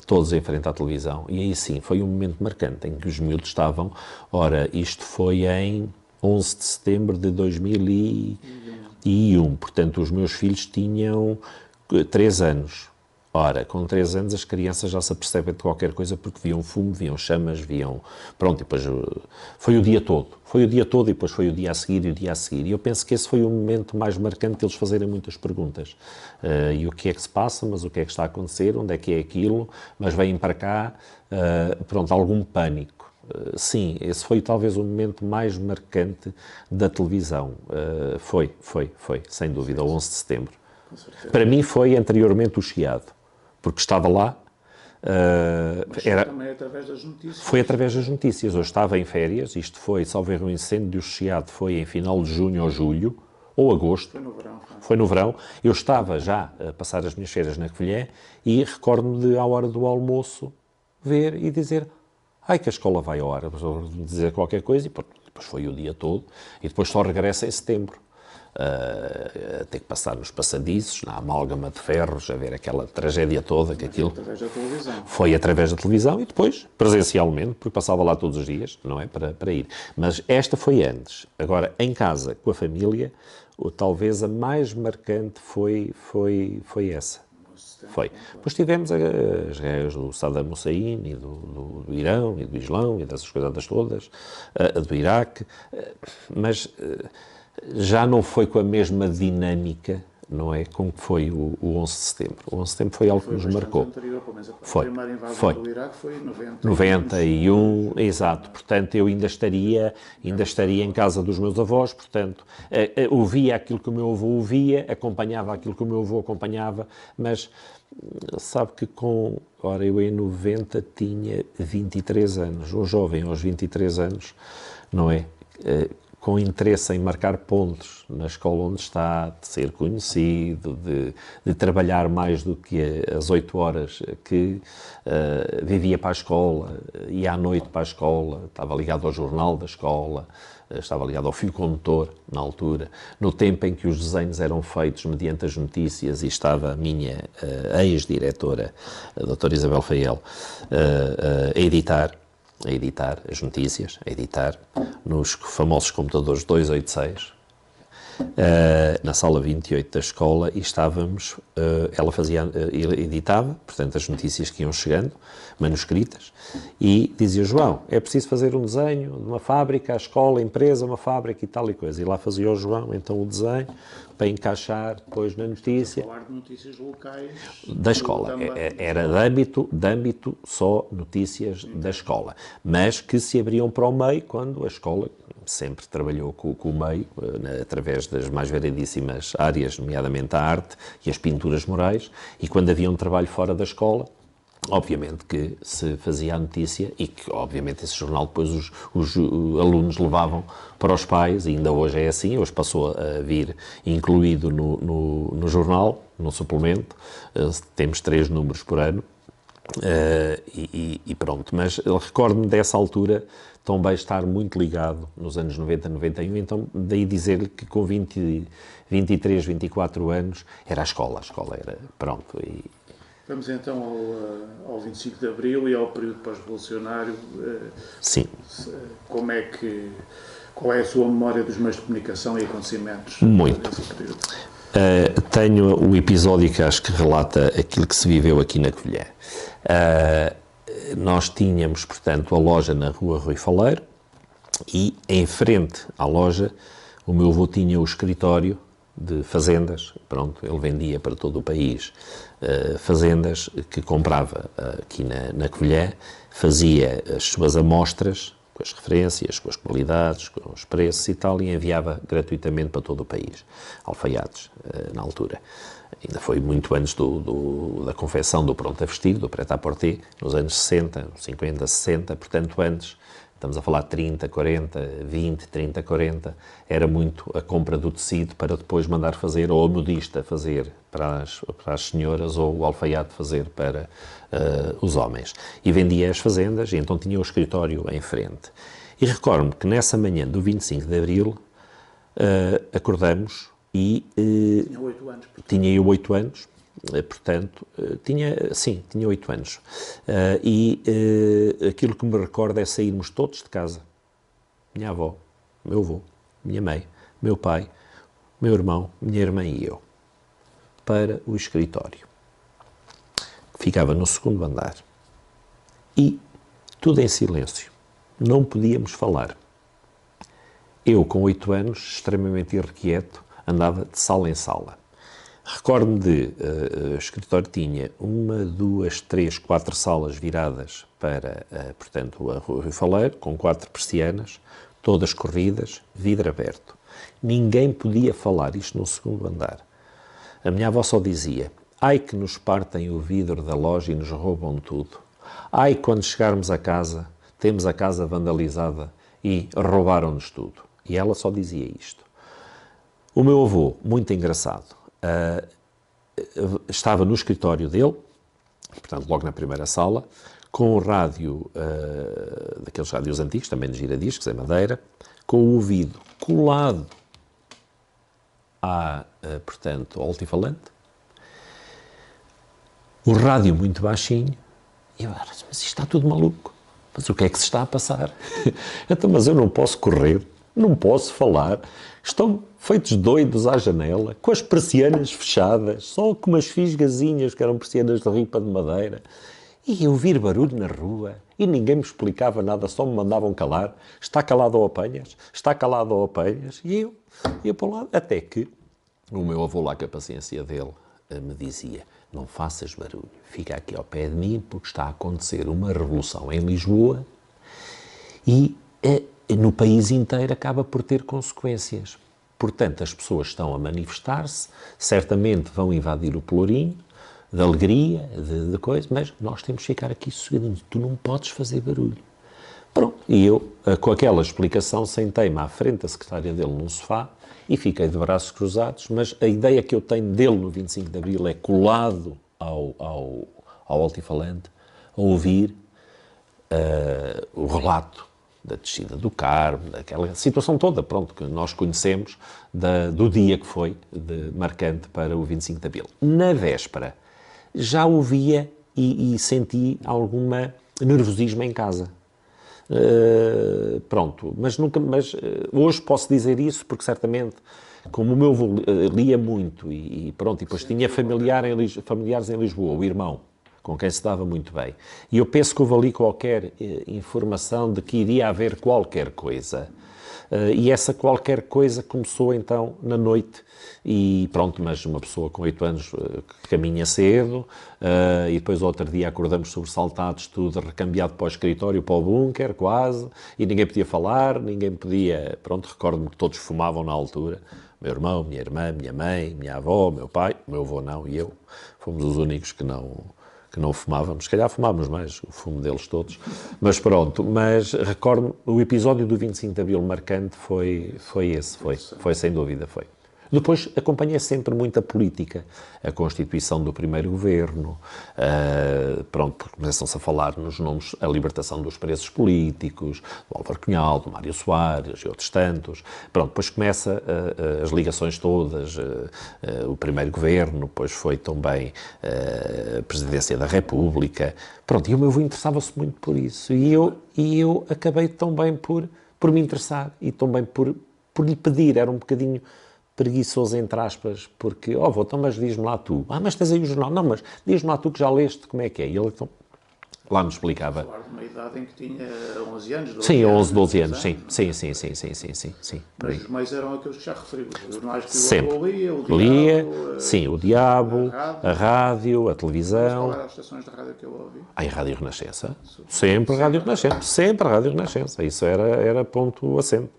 todos em frente à televisão. E aí sim, foi um momento marcante em que os miúdos estavam, ora, isto foi em 11 de setembro de 2001, portanto os meus filhos tinham 3 anos. Ora, com 3 anos as crianças já se apercebem de qualquer coisa porque viam fumo, viam chamas, pronto, e depois foi o dia todo, e depois foi o dia a seguir e o dia a seguir. E eu penso que esse foi o momento mais marcante de eles fazerem muitas perguntas. E o que é que se passa, mas o que é que está a acontecer, onde é que é aquilo, mas vêm para cá, pronto, algum pânico. Sim, esse foi talvez o momento mais marcante da televisão. Foi, sem dúvida, o 11 de setembro. Para mim foi anteriormente o Chiado, porque estava lá, Também através das notícias. Foi através das notícias. Eu estava em férias, isto foi, salvo erro, um incêndio do Chiado, foi em final de junho ou julho, ou agosto. Foi no verão. Foi no verão. Eu estava já a passar as minhas férias na Covilhã e recordo-me de, à hora do almoço, ver e dizer: ai, que a escola vai à hora, dizer qualquer coisa, e depois foi o dia todo, e depois só regressa em setembro. Ter que passar nos passadiços, na amálgama de ferros, a ver aquela tragédia toda, que aquilo... Através da televisão. Foi através da televisão e depois, presencialmente, porque passava lá todos os dias, não é, para ir. Mas esta foi antes. Agora, em casa, com a família, talvez a mais marcante foi essa. Foi. Depois tivemos as guerras do Saddam Hussein e do Irão e do Islão e dessas coisas todas, do Iraque, mas já não foi com a mesma dinâmica, não é, como foi o 11 de setembro. O 11 de setembro foi algo que nos marcou. Anterior, pelo menos a primeira invasão do Iraque foi em 91, exato. Portanto, eu ainda estaria em casa dos meus avós, portanto, ouvia aquilo que o meu avô ouvia, acompanhava aquilo que o meu avô acompanhava, mas sabe que eu em 90 tinha 23 anos, um jovem aos 23 anos, não é? Com interesse em marcar pontos na escola onde está, de ser conhecido, de trabalhar mais do que as 8 horas que vivia para a escola, ia à noite para a escola, estava ligado ao jornal da escola, estava ligado ao fio condutor, na altura, no tempo em que os desenhos eram feitos mediante as notícias e estava a minha ex-diretora, a doutora Isabel Faiel, a editar as notícias, a editar nos famosos computadores 286, na sala 28 da escola, e estávamos, ela editava, portanto, as notícias que iam chegando, manuscritas, e dizia: João, é preciso fazer um desenho de uma fábrica, a escola, a empresa, uma fábrica e tal e coisa. E lá fazia o João, então, o desenho, para encaixar depois na notícia. Falar de notícias locais da escola. Era de âmbito só notícias da escola, mas que se abriam para o meio quando a escola sempre trabalhou com o meio, através das mais variedíssimas áreas, nomeadamente a arte e as pinturas murais, e quando havia um trabalho fora da escola, obviamente que se fazia a notícia e que, obviamente, esse jornal depois os alunos levavam para os pais, e ainda hoje é assim, hoje passou a vir incluído no jornal, no suplemento, temos 3 números por ano, e pronto. Mas recordo-me dessa altura também estar muito ligado nos anos 90, 91, então daí dizer-lhe que com 23, 24 anos era a escola era, pronto. Vamos então ao 25 de Abril e ao período pós-revolucionário. Sim. Qual é a sua memória dos meios de comunicação e acontecimentos desse período? Tenho o episódio que acho que relata aquilo que se viveu aqui na Covilhã. Nós tínhamos, portanto, a loja na rua Rui Faleiro e, em frente à loja, o meu avô tinha o escritório de fazendas. Pronto, ele vendia para todo o país fazendas que comprava aqui na Covilhã, fazia as suas amostras, com as referências, com as qualidades, com os preços e tal, e enviava gratuitamente para todo o país, alfaiates, na altura. Ainda foi muito antes da confecção do pronto a vestir, do prêt-à-porter, nos anos 60, 50, 60, portanto antes, estamos a falar 30, 40, 20, 30, 40, era muito a compra do tecido para depois mandar fazer, ou a modista fazer para as senhoras, ou o alfaiate fazer para os homens. E vendia as fazendas, e então tinha o escritório em frente. E recordo-me que nessa manhã do 25 de Abril, acordamos e... tinha 8 anos. Tinha eu 8 anos, portanto, tinha 8 anos. Aquilo que me recordo é sairmos todos de casa. Minha avó, meu avô, minha mãe, meu pai, meu irmão, minha irmã e eu, para o escritório, que ficava no 2º andar. E tudo em silêncio. Não podíamos falar. Eu, com 8 anos, extremamente irrequieto, andava de sala em sala. Recordo-me o escritório tinha 1, 2, 3, 4 salas viradas para, portanto, a Rui Faleiro, com 4 persianas, todas corridas, vidro aberto. Ninguém podia falar, isto no 2º andar. A minha avó só dizia: Ai que nos partem o vidro da loja e nos roubam tudo. Ai, quando chegarmos a casa, temos a casa vandalizada e roubaram-nos tudo. E ela só dizia isto. O meu avô, muito engraçado, estava no escritório dele, portanto, logo na primeira sala, com o rádio, daqueles rádios antigos, também de giradiscos, em madeira, com o ouvido colado portanto, ao altifalante, o rádio muito baixinho, e eu, mas isto está tudo maluco, mas o que é que se está a passar? Então, mas eu não posso correr, não posso falar, estão feitos doidos à janela, com as persianas fechadas, só com umas fisgazinhas que eram persianas de ripa de madeira, e eu ouvir barulho na rua, e ninguém me explicava nada, só me mandavam calar, está calado ou apanhas, está calado ou apanhas, e eu ia para o lado, até que o meu avô lá, com a paciência dele, me dizia, não faças barulho, fica aqui ao pé de mim, porque está a acontecer uma revolução em Lisboa e no país inteiro acaba por ter consequências. Portanto, as pessoas estão a manifestar-se, certamente vão invadir o Pelourinho, de alegria, de coisa, mas nós temos que ficar aqui sossegadinhos, tu não podes fazer barulho. Pronto, e eu, com aquela explicação, sentei-me à frente da secretária dele num sofá e fiquei de braços cruzados, mas a ideia que eu tenho dele no 25 de Abril é colado ao altifalante, a ouvir o relato da descida do Carmo, daquela situação toda, pronto, que nós conhecemos do dia que foi marcante para o 25 de Abril. Na véspera, já ouvia e senti alguma nervosismo em casa. Pronto, mas hoje posso dizer isso porque certamente, como o meu avô lia muito e pronto, e depois tinha familiares em Lisboa, o irmão, com quem se dava muito bem, e eu penso que houve ali qualquer informação de que iria haver qualquer coisa. E essa qualquer coisa começou então na noite e pronto, mas uma pessoa com 8 anos que caminha cedo e depois outro dia acordamos sobressaltados, tudo recambiado para o escritório, para o bunker quase, e ninguém podia falar, ninguém podia, pronto, recordo-me que todos fumavam na altura, meu irmão, minha irmã, minha mãe, minha avó, meu pai, meu avô não e eu, fomos os únicos que não fumávamos, se calhar fumávamos mais, o fumo deles todos, mas pronto, mas recordo-me, o episódio do 25 de Abril marcante foi esse, foi sem dúvida, foi. Depois acompanhei sempre muito a política, a constituição do primeiro governo, pronto, começam-se a falar nos nomes, a libertação dos presos políticos, do Álvaro Cunhal, do Mário Soares e outros tantos. Pronto, depois começa as ligações todas, o primeiro governo, depois foi também a presidência da República. Pronto, e o meu avô interessava-se muito por isso. E eu acabei também por me interessar e também por lhe pedir, era um bocadinho preguiçoso, entre aspas, porque, avô, então, mas diz-me lá tu. Mas tens aí o jornal. Não, mas diz-me lá tu que já leste como é que é. E ele, então, lá me explicava. Falar de uma idade em que tinha 11 anos, 12 sim, anos. 11, 12 anos, sim. Mas os meios eram aqueles que já referi, os jornais que sempre. o lia, sim, o Diabo, a rádio, a televisão. Qual eram as estações de rádio que eu ouvi? A Rádio Renascença. Sempre Rádio Renascença. Sempre a Rádio Renascença. Isso era ponto assente.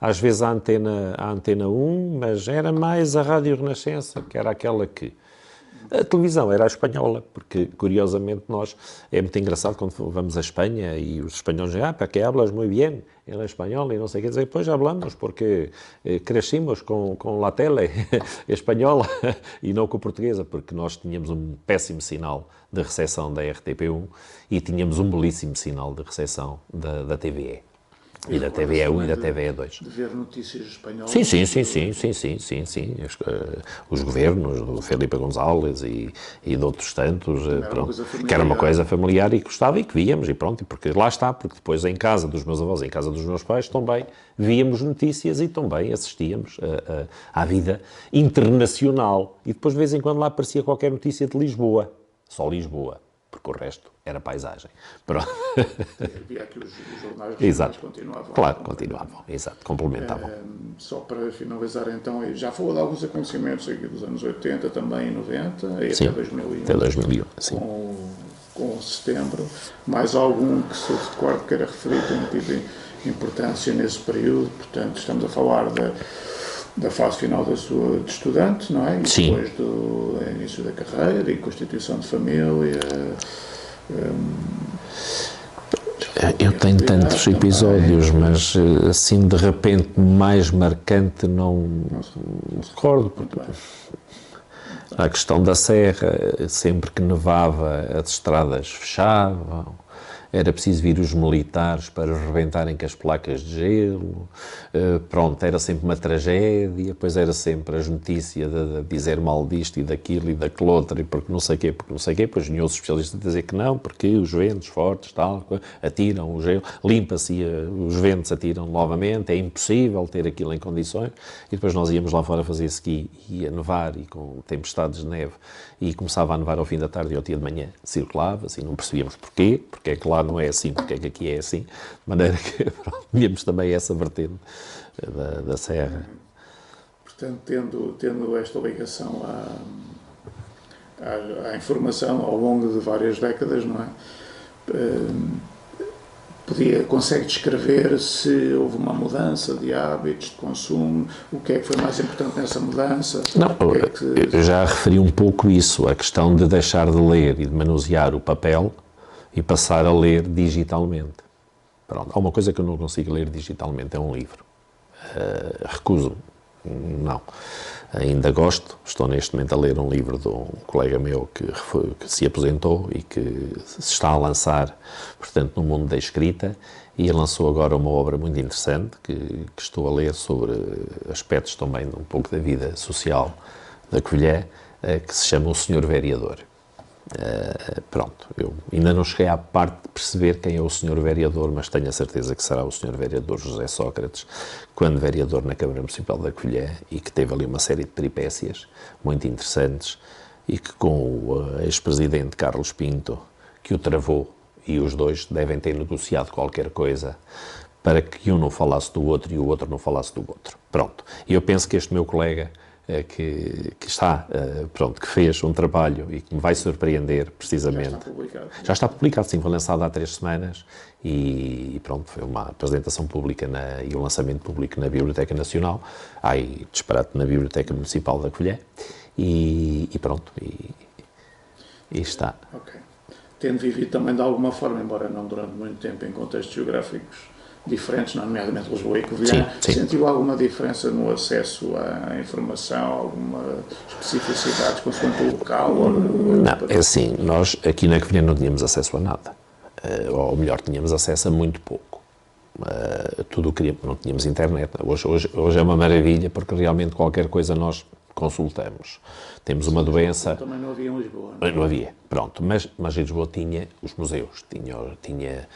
Às vezes a antena 1, mas era mais a Rádio Renascença, que era aquela que... A televisão era a espanhola, porque, curiosamente, é muito engraçado quando vamos à Espanha e os espanhóis dizem, porque hablas muito bem em espanhol e não sei o que dizer. Pois hablamos, porque crescimos com a tele espanhola e não com a portuguesa, porque nós tínhamos um péssimo sinal de recepção da RTP1 e tínhamos um belíssimo sinal de recepção da TVE. E da TVE1 e da TVE2. De ver notícias espanholas? Sim. Os governos do Felipe González e de outros tantos, que era uma coisa familiar e que gostava e que víamos e pronto, porque lá está, porque depois em casa dos meus avós, em casa dos meus pais, também víamos notícias e também assistíamos à vida internacional. E depois de vez em quando lá aparecia qualquer notícia de Lisboa, só Lisboa. Porque o resto era paisagem. Pronto. Havia aqui os jornais regionais continuavam. Claro, continuavam, exato, complementavam. Só para finalizar então, já falou de alguns acontecimentos aqui dos anos 80, também 90, e sim, até 2001. Até 2001, sim. Com setembro. Mais algum que se recorde queira referir, tenha tido importância nesse período, portanto, estamos a falar da fase final da sua de estudante, não é? E Sim. depois do início da carreira e constituição de família. Eu tenho tantos episódios, mas assim de repente mais marcante não me recordo. Porque a questão da serra, sempre que nevava as estradas fechavam, era preciso vir os militares para rebentarem com as placas de gelo, pronto, era sempre uma tragédia, depois era sempre as notícias de dizer mal disto e daquilo e daquele outro, e porque não sei quê, depois vinham os especialistas a dizer que não, porque os ventos fortes, tal, atiram o gelo, limpa-se e os ventos atiram novamente, é impossível ter aquilo em condições, e depois nós íamos lá fora fazer ski, e ia nevar, e com tempestades de neve, e começava a nevar ao fim da tarde e ao dia de manhã, circulava-se, e não percebíamos porquê, porque é que lá não é assim, porque é que aqui é assim, de maneira que pronto, víamos também essa vertente da serra. Portanto, tendo esta ligação à informação ao longo de várias décadas, não é? Consegue descrever se houve uma mudança de hábitos de consumo, o que é que foi mais importante nessa mudança? Não, eu já referi um pouco isso, a questão de deixar de ler e de manusear o papel e passar a ler digitalmente. Pronto, há uma coisa que eu não consigo ler digitalmente, é um livro. Recuso-me. Não. Ainda gosto, estou neste momento a ler um livro de um colega meu que se aposentou e que se está a lançar, portanto, no mundo da escrita, e lançou agora uma obra muito interessante que estou a ler sobre aspectos também um pouco da vida social da Covilhã, que se chama O Senhor Vereador. Pronto, eu ainda não cheguei à parte de perceber quem é o Senhor Vereador, mas tenho a certeza que será o Senhor Vereador José Sócrates, quando vereador na Câmara Municipal da Covilhã, e que teve ali uma série de peripécias muito interessantes, e que com o ex-presidente Carlos Pinto, que o travou, e os dois devem ter negociado qualquer coisa para que um não falasse do outro e o outro não falasse do outro. Pronto, e eu penso que este meu colega que fez um trabalho e que me vai surpreender, precisamente. Já está publicado. Já está publicado, sim, foi lançado há 3 semanas e pronto, foi uma apresentação pública e um lançamento público na Biblioteca Nacional, aí disparate na Biblioteca Municipal da Covilhã e pronto, e está. Ok. Tendo vivido também de alguma forma, embora não durante muito tempo, em contextos geográficos diferentes, nomeadamente Lisboa e Covilhã, sentiu alguma diferença no acesso à informação, alguma especificidade consoante o local? Não, é assim, nós aqui na Covilhã não tínhamos acesso a nada, ou melhor, tínhamos acesso a muito pouco. Tudo o que queríamos, não tínhamos internet. Hoje é uma maravilha, porque realmente qualquer coisa nós consultamos. Temos uma doença... Também não havia em Lisboa. Não havia, pronto, mas em Lisboa tinha os museus, tinha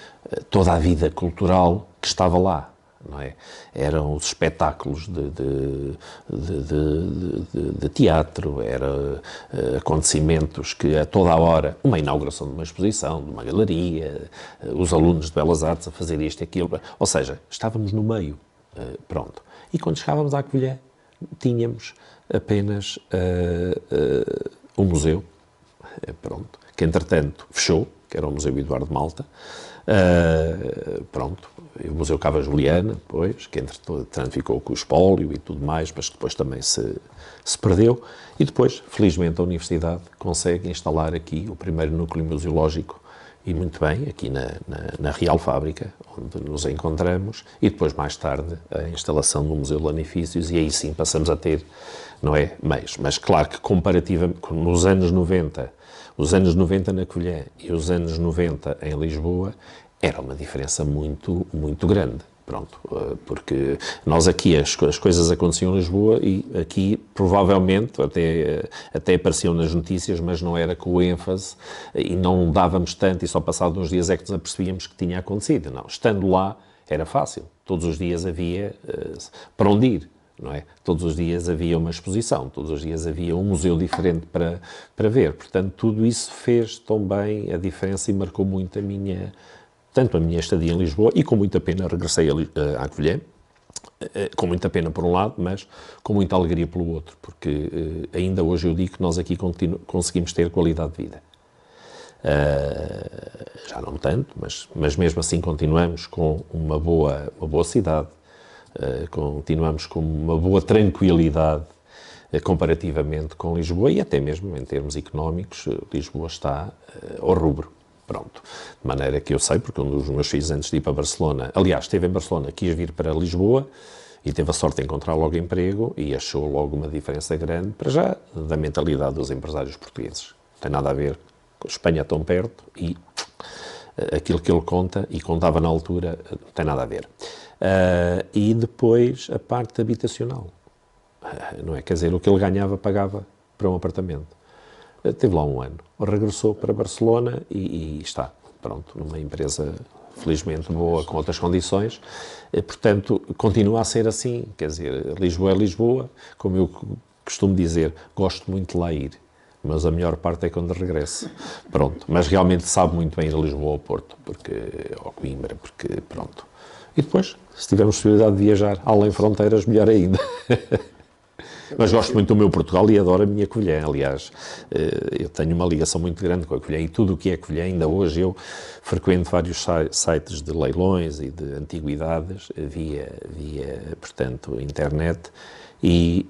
toda a vida cultural que estava lá, não é? Eram os espetáculos de teatro, eram acontecimentos que a toda a hora, uma inauguração de uma exposição, de uma galeria, os alunos de Belas Artes a fazer isto e aquilo, ou seja, estávamos no meio, pronto. E quando chegávamos à Covilhã, tínhamos apenas um museu, pronto, que entretanto fechou, que era o Museu Eduardo Malta, pronto, e o Museu Cava Juliana, depois, que entretanto ficou com o espólio e tudo mais, mas que depois também se perdeu, e depois, felizmente, a Universidade consegue instalar aqui o primeiro núcleo museológico, e muito bem, aqui na Real Fábrica, onde nos encontramos, e depois, mais tarde, a instalação do Museu de Lanifícios, e aí sim passamos a ter, não é, meios. Mas claro que comparativamente, nos anos 90, os anos 90 na Covilhã e os anos 90 em Lisboa, era uma diferença muito, muito grande. Pronto, porque nós aqui as coisas aconteciam em Lisboa e aqui provavelmente até apareciam nas notícias, mas não era com ênfase e não dávamos tanto e só passados uns dias é que nos apercebíamos que tinha acontecido. Não, estando lá era fácil, todos os dias havia para onde ir, não é? Todos os dias havia uma exposição, todos os dias havia um museu diferente para ver, portanto tudo isso fez também a diferença e marcou muito tanto a minha estadia em Lisboa, e com muita pena regressei à Covilhã, com muita pena por um lado, mas com muita alegria pelo outro, porque ainda hoje eu digo que nós aqui conseguimos ter qualidade de vida. Já não tanto, mas mesmo assim continuamos com uma boa cidade, Continuamos com uma boa tranquilidade comparativamente com Lisboa e até mesmo em termos económicos, Lisboa está ao rubro. Pronto. De maneira que eu sei, porque um dos meus filhos antes de ir para Barcelona, aliás, esteve em Barcelona, quis vir para Lisboa e teve a sorte de encontrar logo emprego e achou logo uma diferença grande, para já, da mentalidade dos empresários portugueses. Não tem nada a ver com Espanha tão perto e aquilo que ele conta e contava na altura não tem nada a ver. E depois a parte habitacional. Não é? Quer dizer, o que ele ganhava pagava para um apartamento. Teve lá um ano, regressou para Barcelona e está, pronto, numa empresa felizmente boa, com outras condições, portanto, continua a ser assim, quer dizer, Lisboa é Lisboa, como eu costumo dizer, gosto muito de lá ir, mas a melhor parte é quando regresso, pronto, mas realmente sabe muito bem ir a Lisboa ao Porto, ou Coimbra, porque, pronto. E depois, se tivermos possibilidade de viajar além fronteiras, melhor ainda. Mas gosto muito do meu Portugal e adoro a minha Covilhã. Aliás, eu tenho uma ligação muito grande com a Covilhã e tudo o que é Covilhã, ainda hoje eu frequento vários sites de leilões e de antiguidades via portanto, internet e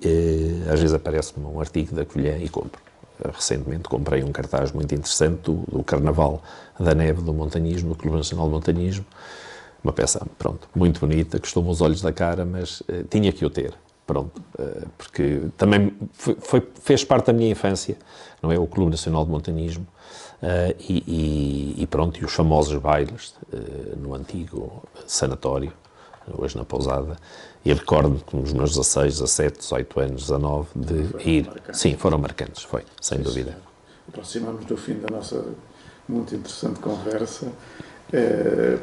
às vezes aparece-me um artigo da Covilhã e compro. Recentemente comprei um cartaz muito interessante do Carnaval da Neve do Montanhismo, do Clube Nacional de Montanhismo. Uma peça, pronto, muito bonita, custou-me os olhos da cara, mas tinha que o ter. Pronto, porque também fez parte da minha infância, não é? O Clube Nacional de Montanhismo e pronto, e os famosos bailes no antigo sanatório, hoje na Pousada, e recordo-me que nos meus 16, 17, 18 anos, 19, de ir... Marcantes. Sim, foram marcantes, foi, sem dúvida. Aproximamos do fim da nossa muito interessante conversa.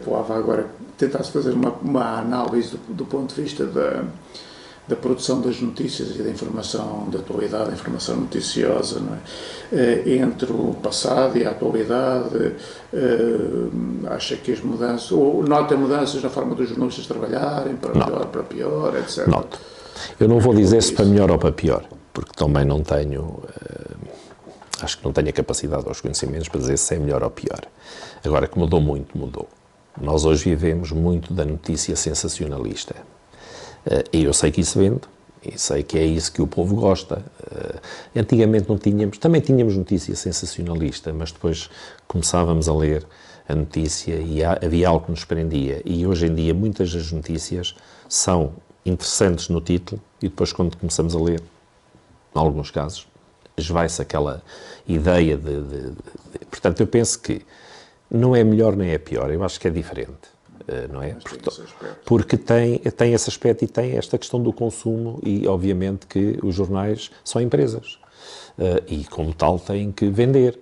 Poava agora tentar-se fazer uma análise do ponto de vista da produção das notícias e da informação da atualidade, da informação noticiosa, não é? Entre o passado e a atualidade, acha que as mudanças, ou nota mudanças na forma dos jornalistas trabalharem, para melhor, para pior, etc. Noto. Eu não vou dizer se para melhor ou para pior, porque também não tenho, acho que não tenho a capacidade ou os conhecimentos para dizer se é melhor ou pior. Agora, que mudou muito, mudou. Nós hoje vivemos muito da notícia sensacionalista. E eu sei que isso vende, e sei que é isso que o povo gosta. Antigamente não tínhamos, também tínhamos notícia sensacionalista, mas depois começávamos a ler a notícia e havia algo que nos prendia. E hoje em dia muitas das notícias são interessantes no título e depois quando começamos a ler, em alguns casos, esvai-se aquela ideia Portanto, eu penso que não é melhor nem é pior, eu acho que é diferente. Não é? Porque tem esse aspecto e tem esta questão do consumo e, obviamente, que os jornais são empresas e, como tal, têm que vender.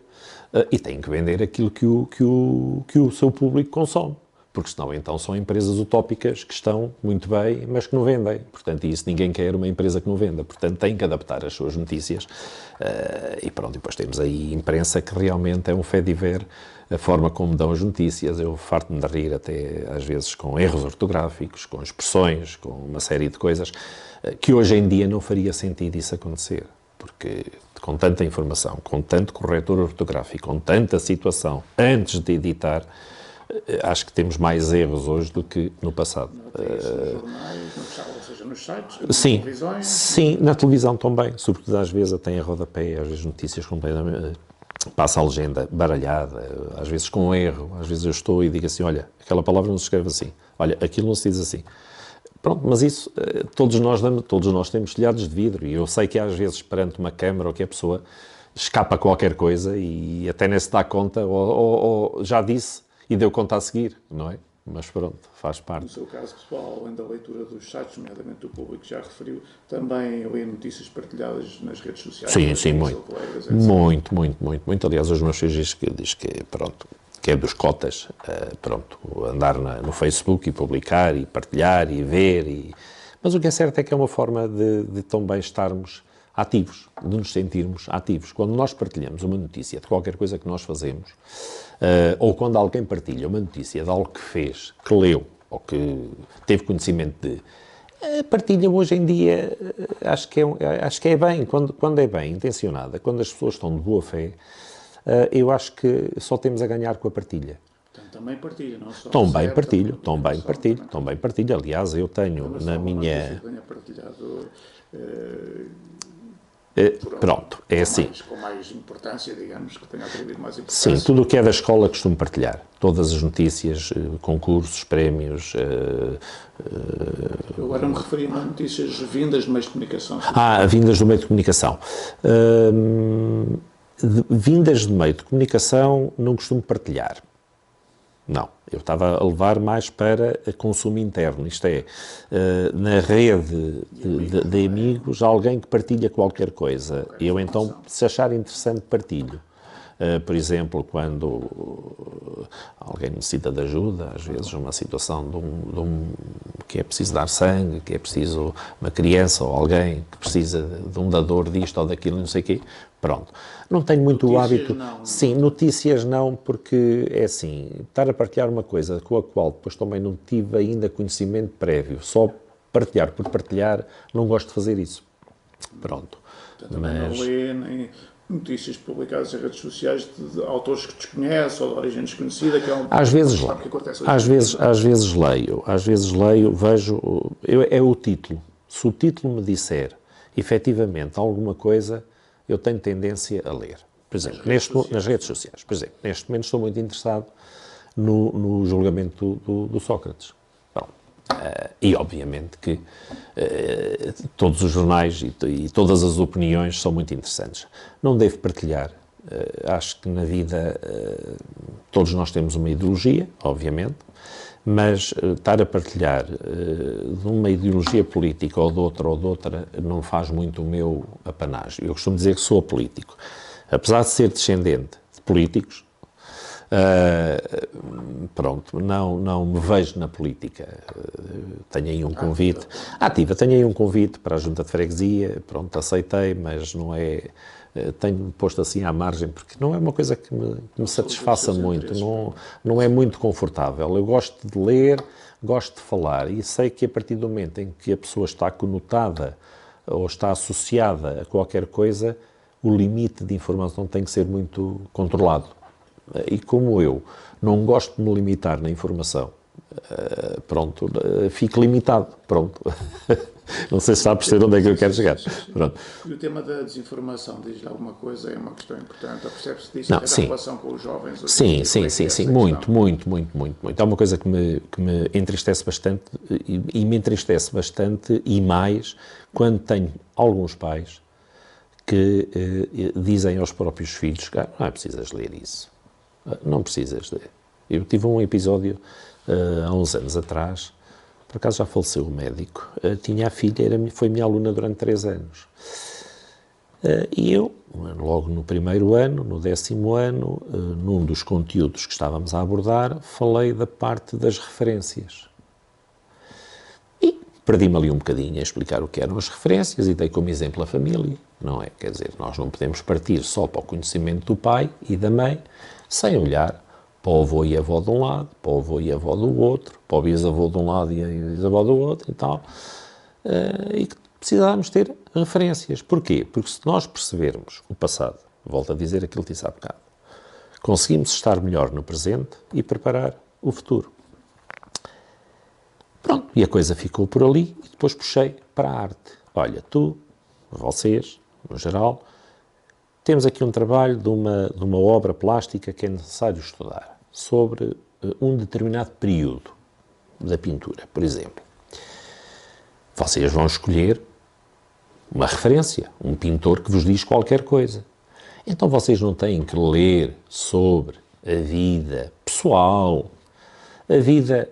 E têm que vender aquilo que o seu público consome. Porque senão, então, são empresas utópicas que estão muito bem, mas que não vendem. Portanto, isso ninguém quer uma empresa que não venda. Portanto, têm que adaptar as suas notícias. E pronto, depois temos aí imprensa que realmente é um fait divers, a forma como dão as notícias. Eu farto-me de rir até, às vezes, com erros ortográficos, com expressões, com uma série de coisas, que hoje em dia não faria sentido isso acontecer. Porque com tanta informação, com tanto corretor ortográfico, com tanta situação, antes de editar, acho que temos mais erros hoje do que no passado. Nos jornais, ou seja, nos sites, nas sim, televisões? Sim, na televisão também. Sobretudo às vezes tem a rodapé, às vezes notícias completamente... Passa a legenda baralhada, às vezes com erro. Às vezes eu estou e digo assim, olha, aquela palavra não se escreve assim. Olha, aquilo não se diz assim. Pronto, mas isso, todos nós temos telhados de vidro e eu sei que às vezes perante uma câmara ou que a pessoa escapa qualquer coisa e até nem se dá conta ou já disse e deu conta a seguir, não é? Mas pronto, faz parte. No seu caso pessoal, além da leitura dos sites, nomeadamente do público que já referiu, também lê notícias partilhadas nas redes sociais? Sim, muito. Colegas, muito. Aliás, os meus filhos diz que, pronto, que é dos cotas, pronto, andar no Facebook e publicar e partilhar e ver. Mas o que é certo é que é uma forma de também estarmos ativos, de nos sentirmos ativos. Quando nós partilhamos uma notícia de qualquer coisa que nós fazemos, ou quando alguém partilha uma notícia de algo que fez, que leu, ou que teve conhecimento de, partilha hoje em dia, acho que é bem, quando é bem intencionada, quando as pessoas estão de boa fé, eu acho que só temos a ganhar com a partilha. Portanto, também partilho, não só Também partilho. Aliás, eu tenho na minha... Pronto, é assim. Com mais importância, digamos, que tenha atribuído mais Sim, importância. tudo o que é da escola costumo partilhar. Todas as notícias, concursos, prémios... Eu agora me referi a notícias vindas de meios de comunicação. Vindas do meio de comunicação. Vindas de meio de comunicação não costumo partilhar. Não, eu estava a levar mais para consumo interno, isto é, na rede de amigos, alguém que partilha qualquer coisa. Eu então, se achar interessante, partilho. Por exemplo, quando alguém necessita de ajuda, às vezes uma situação que é preciso dar sangue, que é preciso uma criança ou alguém que precisa de um dador disto ou daquilo, não sei o quê, pronto. Não tenho muito o hábito... Não. Sim, notícias não, porque é assim, estar a partilhar uma coisa com a qual depois também não tive ainda conhecimento prévio, só partilhar por partilhar, não gosto de fazer isso. Pronto. Também não lê nem notícias publicadas em redes sociais de autores que desconhece ou de origem desconhecida, que é um... Às vezes leio, vejo... É o título. Se o título me disser, efetivamente, alguma coisa, eu tenho tendência a ler. Por exemplo, nas redes sociais. Por exemplo, neste momento estou muito interessado no julgamento do Sócrates. Bom, e obviamente que todos os jornais e todas as opiniões são muito interessantes. Não devo partilhar. Acho que na vida todos nós temos uma ideologia, obviamente, mas estar a partilhar de uma ideologia política ou de outra não faz muito o meu apanágio. Eu costumo dizer que sou político. Apesar de ser descendente de políticos, pronto, não me vejo na política. Tenho aí um convite, tenho aí um convite para a Junta de Freguesia, pronto, aceitei, mas não é... Tenho posto assim à margem, porque não é uma coisa que me satisfaça muito, não é muito confortável. Eu gosto de ler, gosto de falar, e sei que a partir do momento em que a pessoa está conotada ou está associada a qualquer coisa, o limite de informação tem que ser muito controlado. E como eu não gosto de me limitar na informação, pronto, fico limitado, pronto. Não sei se está a perceber onde é que eu quero chegar. Pronto. E o tema da desinformação diz alguma coisa? É uma questão importante. Percebe-se disso até da relação com os jovens? Sim. Muito. É uma coisa que me entristece bastante e me entristece bastante e mais quando tenho alguns pais que dizem aos próprios filhos que não é precisas ler isso. Não precisas ler. Eu tive um episódio há uns anos atrás. Por acaso já faleceu o médico, tinha a filha, foi minha aluna durante 3 anos. E eu, logo no primeiro ano, no 10º ano, num dos conteúdos que estávamos a abordar, falei da parte das referências. E perdi-me ali um bocadinho a explicar o que eram as referências e dei como exemplo a família, não é? Quer dizer, nós não podemos partir só para o conhecimento do pai e da mãe, sem olhar para o avô e a avó de um lado, para o avô e a avó do outro, para o bisavô de um lado e a bisavó do outro e tal. E que precisávamos ter referências. Porquê? Porque se nós percebermos o passado, volto a dizer aquilo que disse há bocado, conseguimos estar melhor no presente e preparar o futuro. Pronto, e a coisa ficou por ali e depois puxei para a arte. Olha, vocês, no geral, temos aqui um trabalho de uma obra plástica que é necessário estudar sobre um determinado período da pintura, por exemplo. Vocês vão escolher uma referência, um pintor que vos diz qualquer coisa. Então vocês não têm que ler sobre a vida pessoal, a vida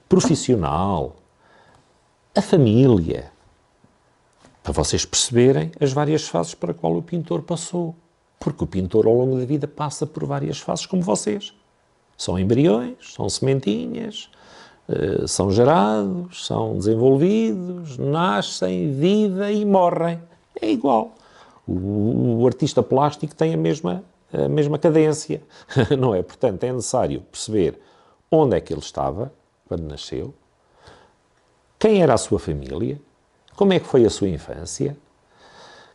profissional, a família, para vocês perceberem as várias fases para as quais o pintor passou. Porque o pintor, ao longo da vida, passa por várias fases, como vocês. São embriões, são sementinhas, são gerados, são desenvolvidos, nascem, vivem e morrem. É igual. O artista plástico tem a mesma cadência, não é? Portanto, é necessário perceber onde é que ele estava, quando nasceu, quem era a sua família, como é que foi a sua infância,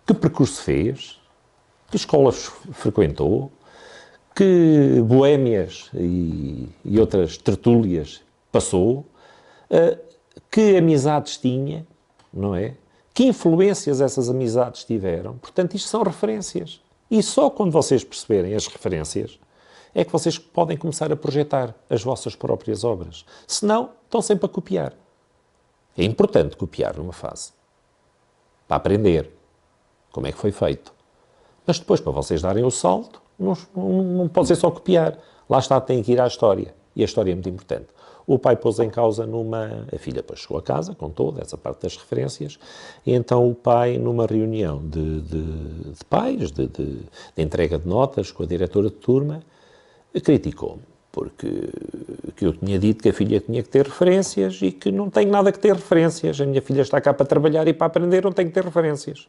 que percurso fez, que escolas frequentou, que boémias e outras tertúlias passou, que amizades tinha, não é? Que influências essas amizades tiveram. Portanto, isto são referências. E só quando vocês perceberem as referências é que vocês podem começar a projetar as vossas próprias obras. Senão, estão sempre a copiar. É importante copiar numa fase. Para aprender como é que foi feito. Mas depois, para vocês darem o salto, não pode ser só copiar. Lá está, tem que ir à história. E a história é muito importante. O pai pôs em causa a filha depois chegou a casa, com toda essa parte das referências, e então o pai, numa reunião de pais, de entrega de notas com a diretora de turma, criticou-me, porque eu tinha dito que a filha tinha que ter referências e que não tenho nada que ter referências. A minha filha está cá para trabalhar e para aprender, não tem que ter referências.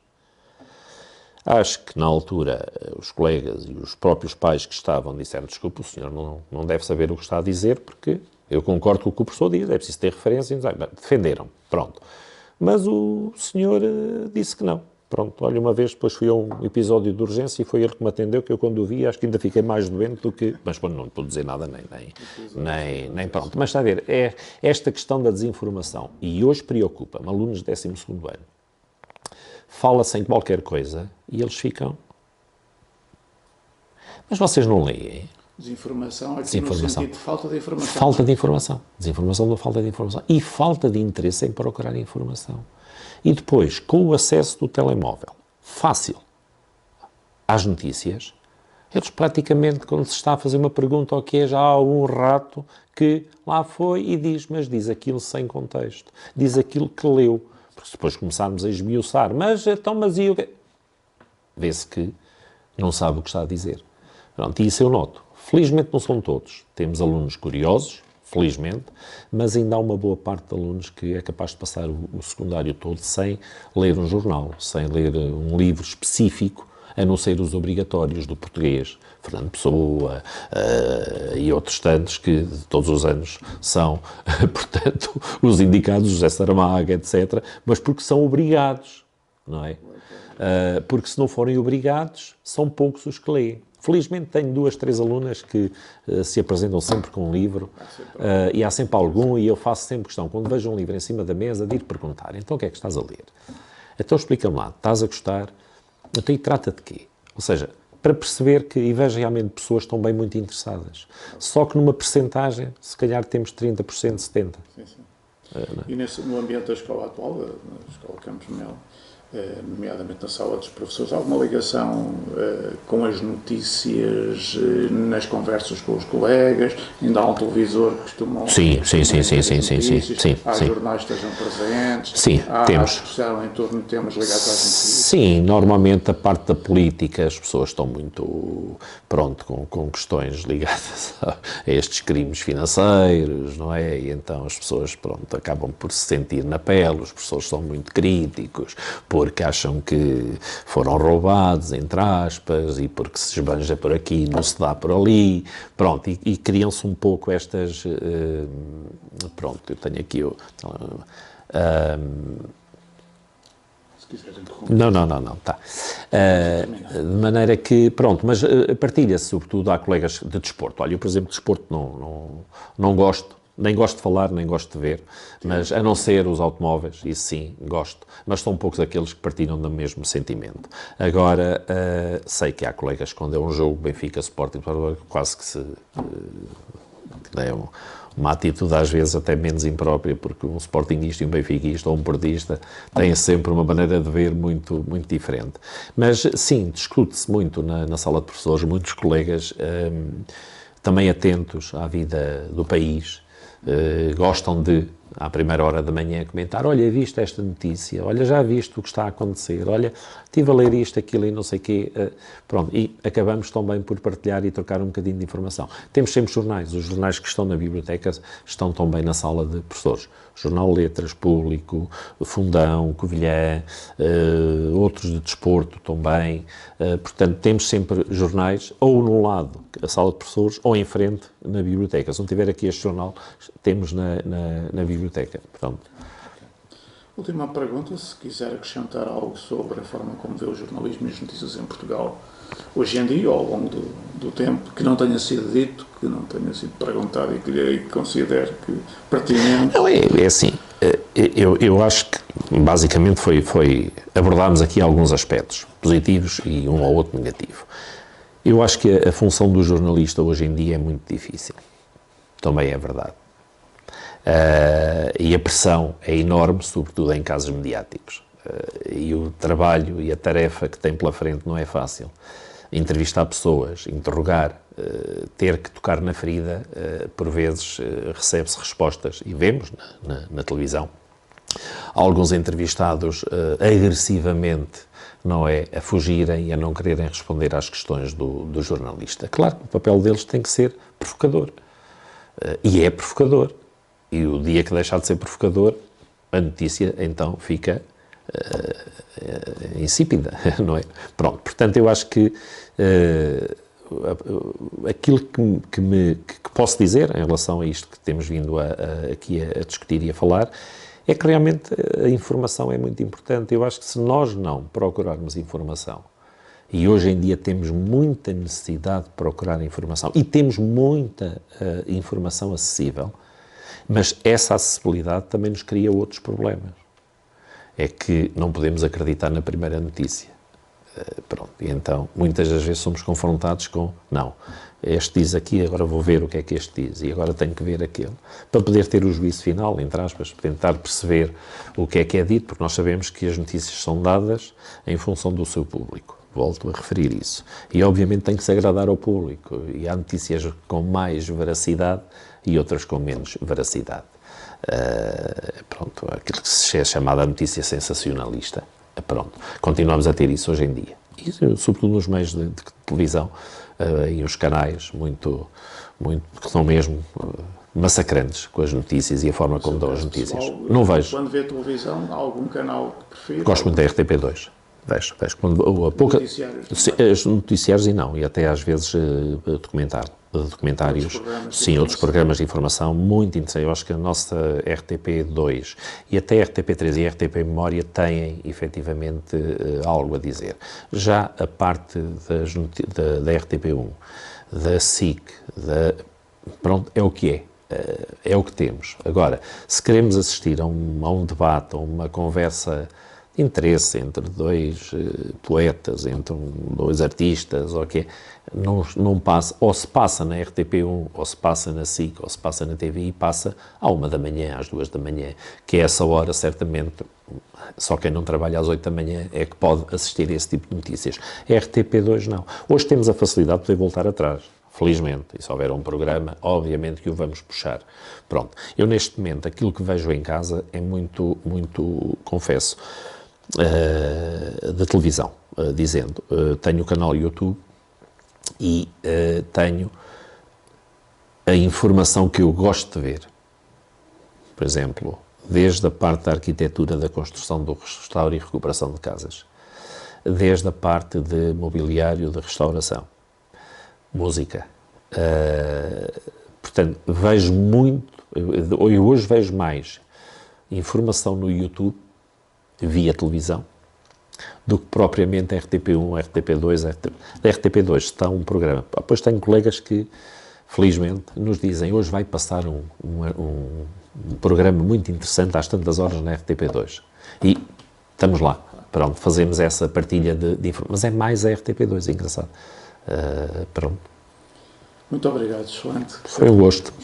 Acho que, na altura, os colegas e os próprios pais que estavam disseram: desculpe, o senhor não deve saber o que está a dizer, porque eu concordo com o que o professor diz, é preciso ter referências. Defenderam, pronto. Mas o senhor disse que não. Pronto, olha, uma vez depois fui a um episódio de urgência e foi ele que me atendeu, que eu quando o vi acho que ainda fiquei mais doente do que... Mas quando não pude dizer nada, nem pronto. Mas está a ver, é esta questão da desinformação. E hoje preocupa-me, alunos de 12º ano. Fala-se em qualquer coisa e eles ficam... Mas vocês não leem? Desinformação, aqui no sentido de falta de informação. Falta de informação. Desinformação da falta de informação. E falta de interesse em procurar informação. E depois, com o acesso do telemóvel fácil às notícias, eles praticamente, quando se está a fazer uma pergunta ao que é, já há um rato que lá foi e diz aquilo sem contexto. Diz aquilo que leu. Porque se depois começarmos a esmiuçar, mas e o quê? Vê-se que não sabe o que está a dizer. Pronto, e isso eu noto. Felizmente não são todos. Temos alunos curiosos, felizmente, mas ainda há uma boa parte de alunos que é capaz de passar o secundário todo sem ler um jornal, sem ler um livro específico, a não ser os obrigatórios do português. Fernando Pessoa e outros tantos que todos os anos são, portanto, os indicados, José Saramago, etc., mas porque são obrigados, não é? Porque se não forem obrigados, são poucos os que leem. Felizmente tenho 2, 3 alunas que se apresentam sempre com um livro e há sempre algum, e eu faço sempre questão, quando vejo um livro em cima da mesa, de ir perguntar: então o que é que estás a ler? Então explica-me lá, estás a gostar? Então e trata de quê? Ou seja, para perceber que, e vejo realmente pessoas que estão bem muito interessadas. Só que numa percentagem, se calhar temos 30%, 70%. Sim. E no ambiente da escola atual, da Escola Campos Melo, nomeadamente na sala dos professores, há alguma ligação com as notícias nas conversas com os colegas? Ainda há um televisor que costumam... Sim. Há jornais que estejam presentes? Sim, temos. Há discussão em torno de temas ligados às notícias? Sim, normalmente a parte da política, as pessoas estão muito, com questões ligadas a estes crimes financeiros, não é? E então as pessoas, acabam por se sentir na pele, os professores são muito críticos, porque acham que foram roubados, entre aspas, e porque se esbanja por aqui, não se dá por ali, e criam-se um pouco estas... eu tenho aqui... Se quiser interromper. Não, tá. De maneira que, mas partilha-se, sobretudo, há colegas de desporto. Olha, eu, por exemplo, de desporto não gosto. Nem gosto de falar, nem gosto de ver, mas a não ser os automóveis, isso sim, gosto, mas são poucos aqueles que partilham do mesmo sentimento. Agora, sei que há colegas que quando é um jogo Benfica, Sporting, quase que é uma atitude às vezes até menos imprópria, porque um sportinguista e um benfiquista ou um portista têm sempre uma maneira de ver muito, muito diferente. Mas sim, discute-se muito na sala de professores, muitos colegas também atentos à vida do país, gostam de, à primeira hora da manhã, comentar: olha, viste esta notícia, olha, já viste o que está a acontecer, olha, estive a ler isto, aquilo e não sei o quê, e acabamos também por partilhar e trocar um bocadinho de informação. Temos sempre jornais, os jornais que estão na biblioteca estão também na sala de professores. Jornal Letras, Público, Fundão, Covilhã, outros de desporto também. Portanto, temos sempre jornais, ou no lado, a sala de professores, ou em frente, na biblioteca. Se não tiver aqui este jornal, temos na biblioteca. Portanto. Última pergunta, se quiser acrescentar algo sobre a forma como vê o jornalismo e as notícias em Portugal, hoje em dia, ou ao longo do tempo, que não tenha sido dito, que não tenha sido perguntado e que considere que pertinente. Não, é assim, eu acho que basicamente abordámos aqui alguns aspectos positivos e um ou outro negativo. Eu acho que a função do jornalista hoje em dia é muito difícil, também é verdade. E a pressão é enorme, sobretudo em casos mediáticos. E o trabalho e a tarefa que tem pela frente não é fácil. Entrevistar pessoas, interrogar, ter que tocar na ferida, por vezes recebe-se respostas, e vemos na televisão, alguns entrevistados agressivamente, não é, a fugirem e a não quererem responder às questões do jornalista. Claro que o papel deles tem que ser provocador. E é provocador. E o dia que deixar de ser provocador, a notícia então fica insípida, não é? Pronto, portanto eu acho que aquilo que posso dizer em relação a isto que temos vindo aqui a discutir e a falar, é que realmente a informação é muito importante. Eu acho que se nós não procurarmos informação, e hoje em dia temos muita necessidade de procurar informação, e temos muita informação acessível, mas essa acessibilidade também nos cria outros problemas. É que não podemos acreditar na primeira notícia. Pronto, e então muitas das vezes somos confrontados com, não, este diz aqui, agora vou ver o que é que este diz, e agora tenho que ver aquele, para poder ter o juízo final, entre aspas, tentar perceber o que é dito, porque nós sabemos que as notícias são dadas em função do seu público. Volto a referir isso. E obviamente tem que se agradar ao público, e há notícias com mais veracidade e outras com menos veracidade. Pronto, aquilo que se é chamada a notícia sensacionalista. Pronto, continuamos a ter isso hoje em dia. E sobretudo nos meios de televisão e os canais que são mesmo massacrantes com as notícias e a forma como dão as notícias. Não vejo. Quando vê televisão, há algum canal que prefere? Gosto muito da RTP2. Vejo. Os noticiários e até às vezes documentários, outros programas de informação muito interessantes. Eu acho que a nossa RTP2 e até a RTP3 e a RTP Memória têm efetivamente algo a dizer. Já a parte da RTP1, da SIC, pronto, é o que é. É o que temos. Agora, se queremos assistir a um debate, a uma conversa de interesse entre dois poetas, entre dois artistas, não passa, ou se passa na RTP1, ou se passa na SIC, ou se passa na TVI, passa à 1h, às 2h, que é essa hora, certamente, só quem não trabalha às 8h é que pode assistir a esse tipo de notícias. A RTP2 não. Hoje temos a facilidade de poder voltar atrás. Felizmente, e se houver um programa, obviamente que o vamos puxar. Pronto, eu neste momento, aquilo que vejo em casa é muito, confesso, da televisão, dizendo, tenho o canal YouTube e tenho a informação que eu gosto de ver. Por exemplo, desde a parte da arquitetura, da construção, do restauro e recuperação de casas, desde a parte de mobiliário, de restauração, música. Portanto, vejo muito, eu hoje vejo mais informação no YouTube, via televisão, do que propriamente a RTP1, a RTP2. Da RTP2 está um programa. Depois tenho colegas que, felizmente, nos dizem, hoje vai passar um programa muito interessante às tantas horas na RTP2. E estamos lá. Pronto, fazemos essa partilha de informação. Mas é mais a RTP2, é engraçado. Pronto. Muito obrigado, excelente. Foi um gosto.